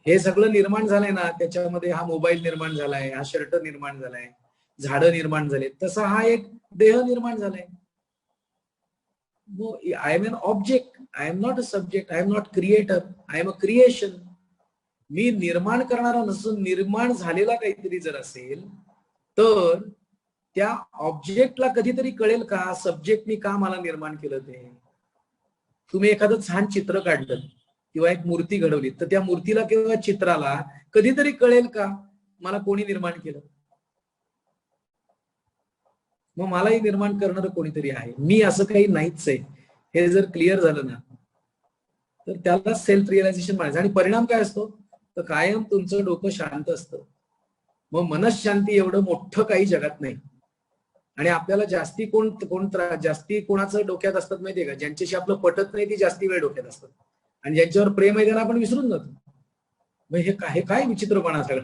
हे सगळं निर्माण झालंय ना, त्याच्यामध्ये हा मोबाईल निर्माण झालाय, हा शर्ट निर्माण झालाय, झाडं निर्माण झाले, तसा हा एक देह निर्माण झालाय. I am an object, I am not a subject, I am not creator, I am a creation. मी निर्माण करणारा नसून निर्माण झालेला काहीतरी जर असेल तर त्या ऑब्जेक्टला कधीतरी कळेल का सब्जेक्टनी का मला निर्माण केलं ते. तुम्ही एखादं छान चित्र काढलं किंवा एक मूर्ती घडवली तर त्या मूर्तीला किंवा चित्राला कधीतरी कळेल का मला कोणी निर्माण केलं. मग मलाही निर्माण करणारं कोणीतरी आहे, मी असं काही नाहीच आहे. हे जर क्लिअर झालं ना तर त्याला सेल्फ रिअलायझेशन म्हणायचं. आणि परिणाम काय असतो तर कायम तुमचं डोकं शांत असतं. मग मनशांती एवढं मोठं काही जगात नाही. आणि आपल्याला जास्ती जास्ती कोणाचं डोक्यात असतात माहितीये का, ज्यांच्याशी आपलं पटत नाही ती जास्ती वेळ डोक्यात असतात, आणि ज्यांच्यावर प्रेम आहे त्यांना आपण विसरून जातो. मग हे काय विचित्रपणा सगळं.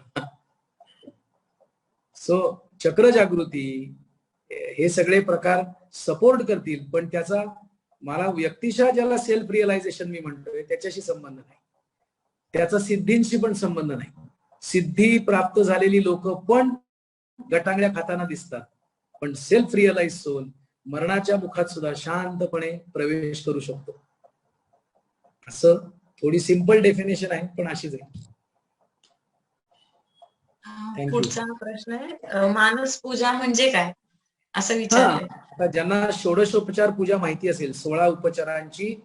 सो चक्र जागृती हे सगळे प्रकार सपोर्ट करतील, पण त्याचा मला व्यक्तिशः ज्याला सेल्फ रिअलायझेशन मी म्हणतोय त्याच्याशी संबंध नाही, त्याचा सिद्धींशी पण संबंध नाही. सिद्धी प्राप्त झालेली लोक पण गटांगळ्या खाताना दिसतात, पण सेल्फ रिअलाइज सोल मरणाच्या मुखात सुद्धा शांतपणे प्रवेश करू शकतो. असं थोडी सिंपल डेफिनेशन आहे पण अशीच आहे. पुढचा प्रश्न आहे, मानस पूजा म्हणजे काय असं विचारलंय. आता ज्यांना षोडशोपचार पूजा माहिती असेल, 16 उपचारांची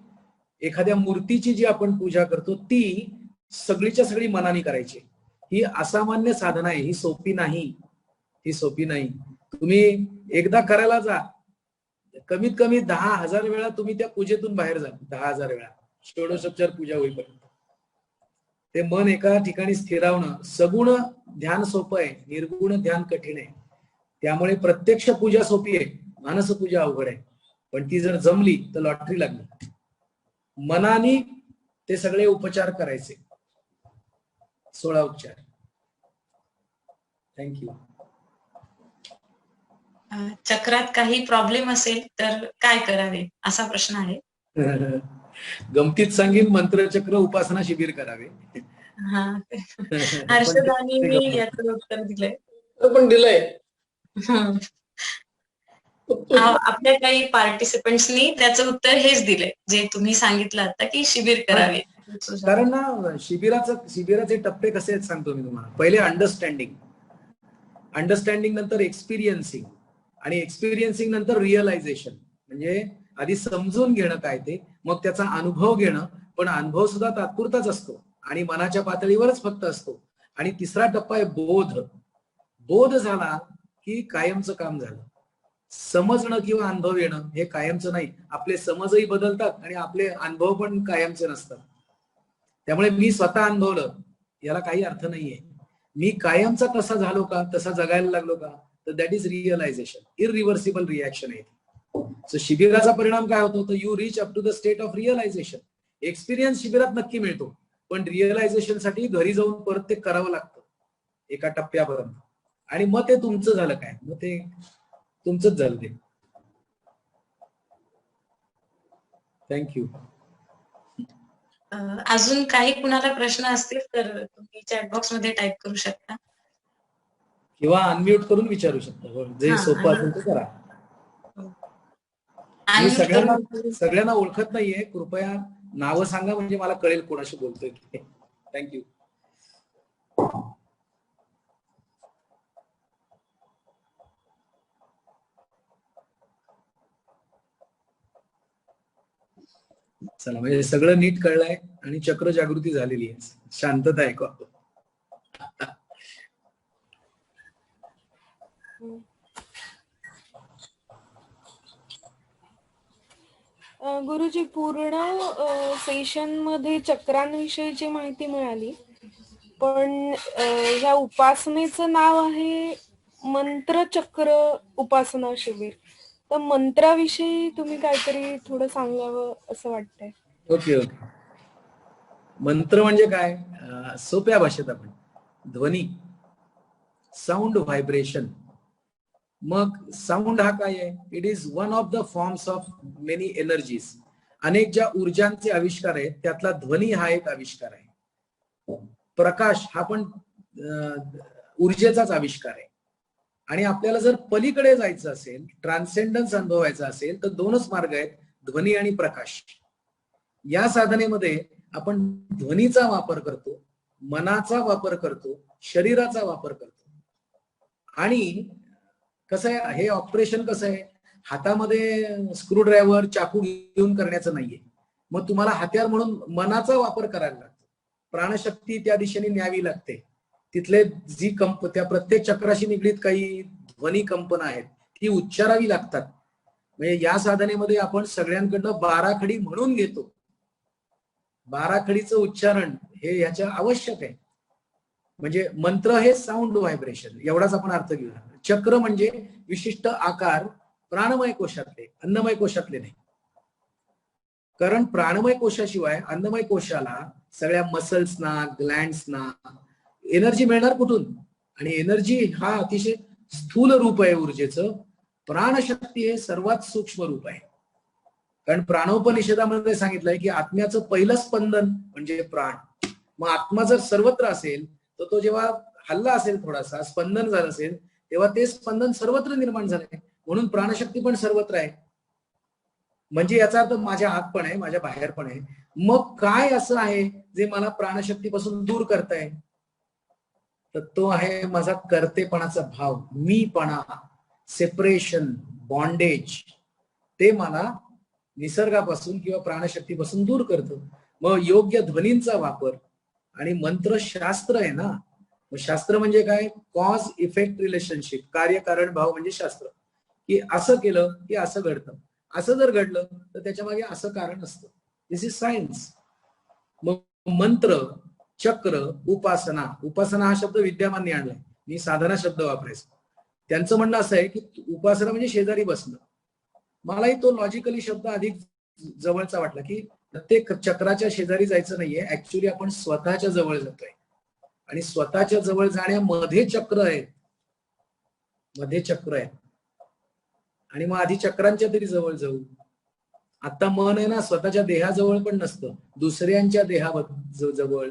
एखाद्या मूर्तीची जी आपण पूजा करतो ती सगळीच्या सगळी मनाने करायची. ही असामान्य साधना आहे, ही सोपी नाही. तुम्ही एकदा करायला जा, कमीत कमी 10,000 वेळा तुम्ही त्या पूजेतून बाहेर जा. 10,000 वेळा षोडशोपचार पूजा होईपर्यंत ते मन एका ठिकाणी स्थिरावणं. सगुण ध्यान सोपं आहे, निर्गुण ध्यान कठीण आहे. त्यामुळे प्रत्यक्ष पूजा सोपी आहे, मानस पूजा अवघड आहे. पण ती जर जमली तर लॉटरी लागली. मनाने ते सगळे उपचार करायचे, 16 उपचार. थँक्यू. चक्रात काही प्रॉब्लेम असेल तर काय करावे असा प्रश्न आहे. गमतीत सांगेन, मंत्रचक्र उपासना शिबिर करावे. हा, हर्षदानी याचं उत्तर दिलंय. पण दिलंय. आपल्या काही पार्टिसिपेंट्सनी त्याचं उत्तर हेच दिलंय जे तुम्ही सांगितलं आता की शिबिर करावे. कारण ना शिबिराचे टप्पे कसे आहेत सांगतो मी तुम्हाला. पहिले अंडरस्टँडिंग नंतर एक्सपिरियन्सिंग, आणि एक्सपिरियन्सिंग नंतर रिअलायझेशन. म्हणजे आधी समजून घेणं काय ते, मग त्याचा अनुभव घेणं, पण अनुभव सुद्धा तात्पुरताच असतो आणि मनाच्या पातळीवरच फक्त असतो. आणि तिसरा टप्पा आहे बोध झाला की कायमचं काम झालं. समजणं किंवा अनुभव येणं हे कायमचं नाही. आपले समजही बदलतात आणि आपले अनुभव पण कायमचे नसतात. त्यामुळे मी स्वतः अनुभवलं याला काही अर्थ नाहीये. मी कायमचा तसा झालो का, तसा जगायला लागलो का, तर that is realisation. Irreversible reaction आहे. सो शिबिराचा परिणाम काय होतो, तर you reach up to the state of realisation. Experience शिबिरात नक्की मिळतो, पण रिअलायझेशन साठी घरी जाऊन परत ते करावं लागतं एका टप्प्यापर्यंत. आणि मग ते तुमचं झालं काय, मग ते तुमचंच झालं ते. थँक्यू. अजून काही कुणाला प्रश्न असतील तर तुम्ही चॅटबॉक्स मध्ये टाईप करू शकता किंवा अनम्यूट करून विचारू शकता. जे सोपं असेल ते करा. मी सगळ्यांना ओळखत नाहीये, कृपया नावं सांगा म्हणजे मला कळेल कोणाशी बोलतोय. थँक्यू. चला, म्हणजे सगळं नीट कळलंय आणि चक्र जागृती झालेली आहे. शांतता आहे का? गुरुजी, पूर्ण सेशन मध्ये चक्रांविषयीची माहिती मिळाली, पण ह्या उपासनेचं नाव आहे मंत्र चक्र उपासना शिबिर. तर मंत्राविषयी तुम्ही काहीतरी थोडं सांगावं असं वाटतंय. ओके. मंत्र म्हणजे काय? सोप्या भाषेत आपण ध्वनी, साऊंड, व्हायब्रेशन. मग साऊंड हा काय आहे? It is one of the forms of many energies. अनेक ज्या ऊर्जांचे आविष्कार आहेत त्यातला ध्वनी हा एक आविष्कार आहे. प्रकाश हा पण ऊर्जेचाच आविष्कार आहे. आणि आपल्याला जर पलीकडे जायचं असेल, ट्रान्सेंडन्स अनुभवायचा असेल, तर दोनच मार्ग आहेत, ध्वनी आणि प्रकाश. या साधनेमध्ये आपण ध्वनीचा वापर करतो, मनाचा वापर करतो, शरीराचा वापर करतो. आणि कसं आहे, हे ऑपरेशन कसं आहे, हातामध्ये स्क्रू ड्रायव्हर, चाकू घेऊन करण्याचं नाहीये. मग तुम्हाला हत्यार म्हणून मनाचा वापर करायला लागतो. प्राणशक्ती त्या दिशेने न्यावी लागते. तिथले जी त्या प्रत्येक चक्राशी निगडीत काही ध्वनी कंपन आहेत ती उच्चारावी लागतात. म्हणजे या साधनेमध्ये आपण सगळ्यांकडनं बाराखडी म्हणून घेतो. बाराखडीचं उच्चारण हे याच्या आवश्यक आहे. म्हणजे मंत्र हे साऊंड, व्हायब्रेशन, एवढाच आपण अर्थ घेऊया. चक्र म्हणजे विशिष्ट आकार प्राणमय कोशातले, अन्नमय कोशातले नाही. कारण प्राणमय कोशाशिवाय अन्नमय कोशाला सगळ्या मसल्सना, ग्लँड्सना एनर्जी मिळणार कुठून? आणि एनर्जी हा अतिशय स्थूल रूप आहे ऊर्जेचं. प्राणशक्ती हे सर्वात सूक्ष्म रूप आहे. कारण प्राणोपनिषदामध्ये सांगितलंय की आत्म्याचं पहिलं स्पंदन म्हणजे प्राण. मग आत्मा जर सर्वत्र असेल तर तो जेव्हा हल्ला असेल, थोडासा स्पंदन झालं असेल, तेव्हा ते स्पंदन सर्वत्र निर्माण झालंय. म्हणून प्राणशक्ती पण सर्वत्र आहे. म्हणजे याचा अर्थ माझ्या आत पण आहे, माझ्या बाहेर पण आहे. मग काय असं आहे जे मला प्राणशक्तीपासून दूर करताय? तर तो आहे माझा कर्तेपणाचा भाव, मीपणा, सेपरेशन, बॉन्डेज. ते मला निसर्गापासून किंवा प्राणशक्तीपासून दूर करतो. मग योग्य ध्वनींचा वापर आणि मंत्रशास्त्र आहे ना. मग शास्त्र म्हणजे काय? कॉज इफेक्ट रिलेशनशिप, कार्यकारण भाव म्हणजे शास्त्र. की असं केलं की असं घडतं, असं जर घडलं तर त्याच्या मागे असं कारण असतं. दिस इज सायन्स. मग मंत्र, चक्र, उपासना. उपासना हा शब्द विद्यामानने आणलाय, मी साधना शब्द वापरायचो. त्यांचं म्हणणं असं आहे की उपासना म्हणजे शेजारी बसणं. मलाही तो लॉजिकली शब्द अधिक जवळचा वाटला की प्रत्येक चक्राच्या शेजारी जायचं नाहीये. ऍक्च्युली आपण स्वतःच्या जवळ जातोय आणि स्वतःच्या जवळ जाण्यामध्ये चक्र आहेत, मध्ये चक्र आहेत. आणि मग आधी चक्रांच्या तरी जवळ जाऊ. आता मन आहे ना स्वतःच्या देहाजवळ पण नसतं, दुसऱ्यांच्या देहाजवळ,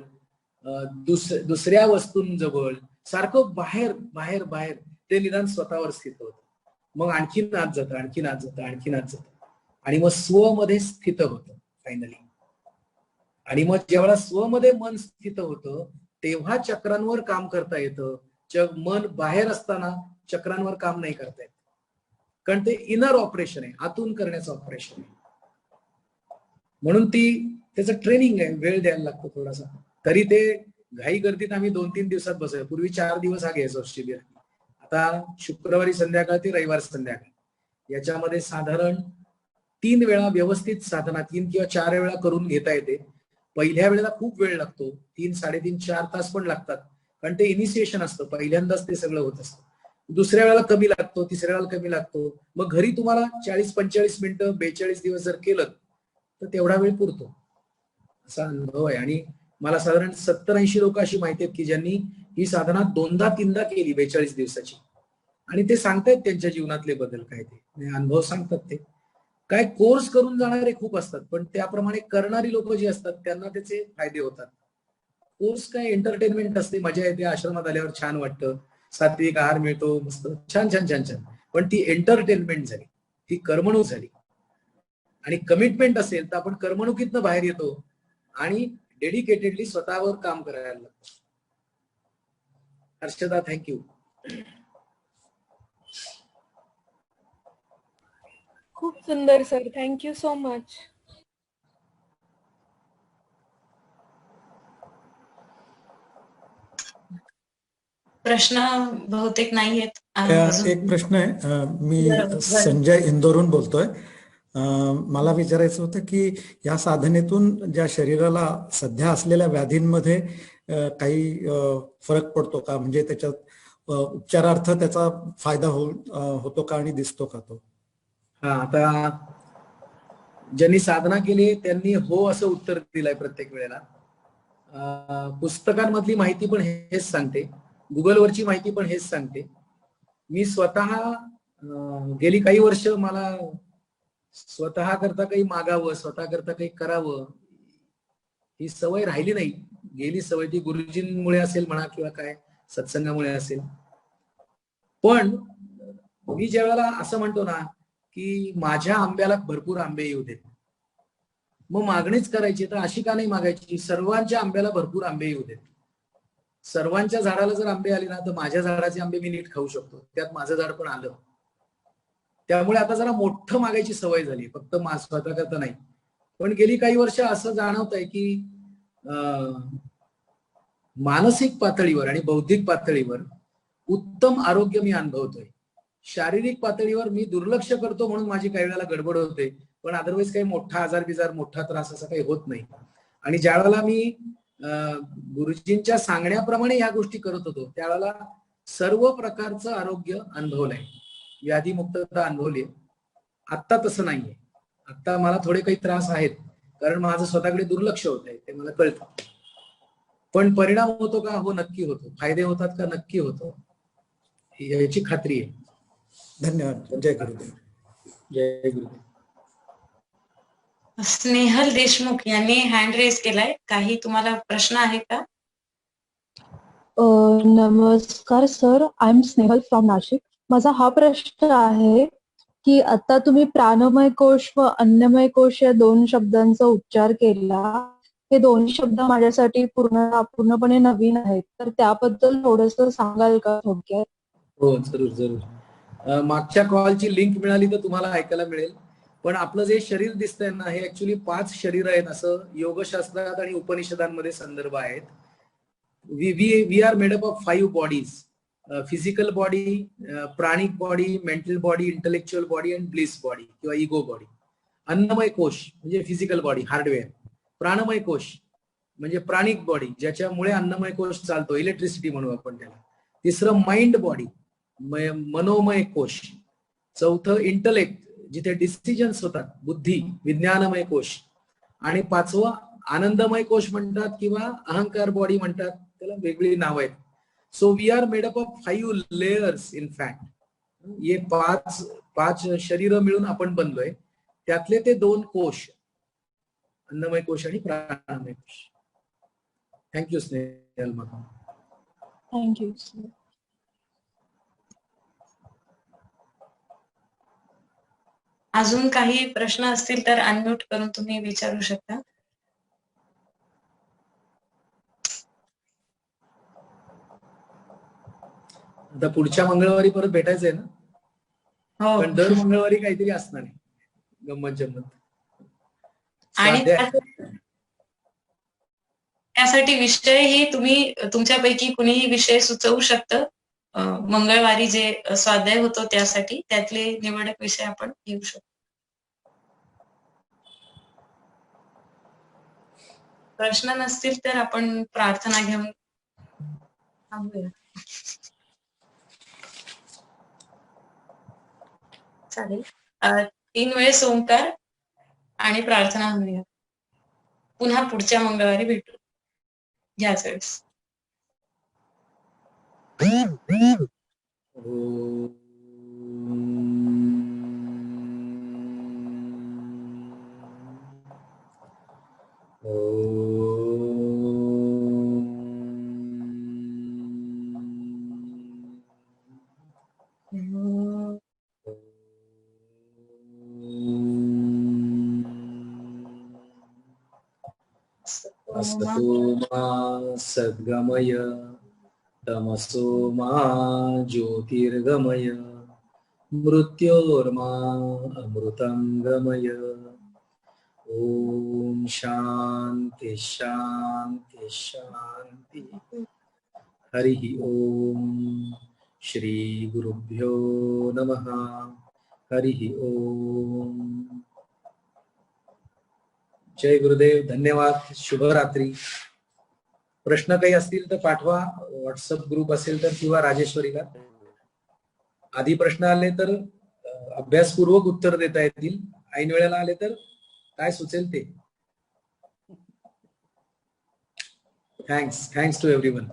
दुसऱ्या वस्तूंजवळ, सारखं बाहेर बाहेर बाहेर ते निदान स्वतःवर स्थित होतं. मग आणखीन आत जातं, आणखीन आत जातं, आणखीन आत जातं आणि मग स्वमध्ये स्थित होतं फायनली. आणि मग जेव्हा स्वमध्ये मन स्थित होतं तेव्हा चक्रांवर काम करता येतं. मन बाहेर असताना चक्रांवर काम नाही करता येत, कारण ते इनर ऑपरेशन आहे, आतून करण्याचं ऑपरेशन आहे. म्हणून त्याचं ट्रेनिंग आहे, वेळ द्यायला लागतो थोडासा. तरी ते घाई गर्दीत आम्ही 2-3 दिवसात बसायचो. पूर्वी 4 दिवस हा घ्यायचो शिबिर. आता शुक्रवारी संध्याकाळ ते रविवार संध्याकाळ, याच्यामध्ये साधारण 3 वेळा व्यवस्थित साधना, 3 किंवा 4 वेळा करून घेता येते. पहिल्या वेळेला खूप वेळ लागतो, 3-3.5-4 तास पण लागतात, कारण ते इनिशिएशन असतं, पहिल्यांदाच ते सगळं होत असतं. दुसऱ्या वेळेला कमी लागतो, तिसऱ्या वेळेला कमी लागतो. मग घरी तुम्हाला 40-45 मिनिटं 42 दिवस जर केलं तर तेवढा वेळ पुरतो, असा अनुभव आहे. आणि मला साधारण 70-80 लोक अशी माहिती आहेत की ज्यांनी ही साधना 2दा-3दा केली 42 दिवसाची, आणि ते सांगतायत त्यांच्या जीवनातले बदल काय, ते अनुभव सांगतात. ते काय कोर्स करून जाणारे खूप असतात, पण त्याप्रमाणे करणारी लोक जी असतात त्यांना त्याचे फायदे होतात. कोर्स काय एंटरटेनमेंट असते, मजा येते, आश्रमात आल्यावर छान वाटतं, सात्विक आहार मिळतो, मस्त छान छान छान छान. पण ती एंटरटेनमेंट झाली, ती करमणूक झाली. आणि कमिटमेंट असेल तर आपण करमणुकीतनं बाहेर येतो आणि डेडिकेटेडली स्वतःवर काम करायला लागतो. हर्षदा, थँक्यू. खूप सुंदर सर, थँक्यू सो मच. प्रश्न बहुतेक नाही आहेत अजून. एक प्रश्न आहे. मी बरोबर. संजय इंदोरहून बोलतोय. मला विचारायचं होतं की या साधनेतून ज्या शरीराला सध्या असलेल्या व्याधींमध्ये काही फरक पडतो का, म्हणजे त्याच्यात उपचारार्थ त्याचा फायदा होतो का आणि दिसतो का तो? हा, आता ज्यांनी साधना केली त्यांनी हो असं उत्तर दिलंय प्रत्येक वेळेला. पुस्तकांमधली माहिती पण हेच सांगते, गुगलवरची माहिती पण हेच सांगते. मी स्वतः गेली काही वर्ष मला स्वतः करता काही मागावं, स्वतः करता काही करावं ही सवय राहिली नाही. गेली सवय ती गुरुजींमुळे असेल म्हणा किंवा काय सत्संगामुळे असेल. पण मी ज्या वेळेला असं म्हणतो ना की माझ्या आंब्याला भरपूर आंबे येऊ देत, मग मागणीच करायची. तर अशी का नाही मागायची, सर्वांच्या आंब्याला भरपूर आंबे येऊ देत. सर्वांच्या झाडाला जर आंबे आले ना तर माझ्या झाडाचे आंबे मी नीट खाऊ शकतो. त्यात माझं झाड पण आलं. त्यामुळे आता जरा मोठं मागायची सवय झाली, फक्त स्वतः करता नाही. पण गेली काही वर्ष असं जाणवत आहे की मानसिक पातळीवर आणि बौद्धिक पातळीवर उत्तम आरोग्य मी अनुभवतोय. शारीरिक पातळीवर मी दुर्लक्ष करतो म्हणून माझी काही वेळेला गडबड होते, पण अदरवाईज काही मोठा आजार बिजार मोठा त्रास असा काही होत नाही. आणि ज्या वेळेला मी गुरुजींच्या सांगण्याप्रमाणे या गोष्टी करत होतो त्यावेळेला सर्व प्रकारचं आरोग्य अनुभवलंय, व्याधीमुक्तता अनुभवली. आत्ता तसं नाहीये. आता मला थोडे काही त्रास आहेत कारण माझं स्वतःकडे दुर्लक्ष होत आहे, ते मला कळतं. पण परिणाम होतो का? हो, नक्की होतो. फायदे होतात का? नक्की होतो, याची खात्री आहे. धन्यवाद. जय गुरुदेव. जय गुरुदेव. स्नेहल देशमुख यांनी हँड रेज केलाय. काही तुम्हाला प्रश्न आहे का? नमस्कार sir, I am Snehal from Nashik. माझा हा प्रश्न आहे की आता तुम्ही प्राणमय कोश व अन्नमय कोश या 2 शब्दांचा उच्चार केला. हे दोन्ही शब्द माझ्यासाठी पूर्णपणे नवीन आहेत, तर त्याबद्दल थोडंसं सांगाल का थोडक्यात? हो, जरूर जरूर. मागच्या कॉलची लिंक मिळाली तर तुम्हाला ऐकायला मिळेल. पण आपलं जे शरीर दिसतंय ना हे ऍक्च्युली 5 शरीर आहेत असं योगशास्त्रात आणि उपनिषदांमध्ये संदर्भ आहेत. We are made up of 5 bodies. Physical body, pranic body, mental body, intellectual body and bliss body किंवा इगो बॉडी. अन्नमय कोश म्हणजे फिजिकल बॉडी, हार्डवेअर. प्राणमय कोश म्हणजे प्राणिक बॉडी, ज्याच्यामुळे अन्नमय कोश चालतो, इलेक्ट्रिसिटी म्हणू आपण त्याला. तिसरं माइंड बॉडी, मनोमय कोश. चौथं इंटलेक्ट, जिथे डिसिजन्स होतात, बुद्धी, विज्ञानमय कोश. आणि 5वं आनंदमय कोश म्हणतात किंवा अहंकार बॉडी म्हणतात, त्याला वेगळी नाव आहेत. So we are made up of 5 layers in fact. हे 5 शरीर मिळून आपण बनलोय. त्यातले ते 2 कोश, अन्नमय कोश आणि प्राणमय कोश. थँक्यू स्नेहल. Thank you sir. अजून काही प्रश्न असतील तर अनम्यूट करून तुम्ही विचारू शकता. आता पुढच्या मंगळवारी परत भेटायचंय ना? हो. पण दर मंगळवारी काहीतरी असणार आहे गंमत जम्मत. आणि त्यासाठी विषयही तुम्ही तुमच्यापैकी कुणीही विषय सुचवू शकतं. मंगळवारी जे स्वाध्याय होतो त्यासाठी त्यातले निवडक विषय आपण घेऊ शकतो. प्रश्न नसतील तर आपण प्रार्थना घेऊन थांबूया. चालेल. 3 वेळेस ओंकार आणि प्रार्थना म्हणूया. पुन्हा पुढच्या मंगळवारी भेटू ह्याच वेळेस. असतो मा सद्गमय तमसो मा ज्योतिर्गमय मृत्योर्मा अमृतं गमय. ओम शांती शांती शांती. हरिः ओम श्री गुरुभ्यो नमः हरिः ओम जय गुरुदेव धन्यवाद शुभरात्री प्रश्न काही असतील तर पाठवा व्हॉट्सअप ग्रुप असेल तर किंवा राजेश्वरीला आधी प्रश्न आले तर अभ्यासपूर्वक उत्तर देता येतील ऐन वेळेला आले तर काय सुचेल ते थँक्स टू एव्हरीवन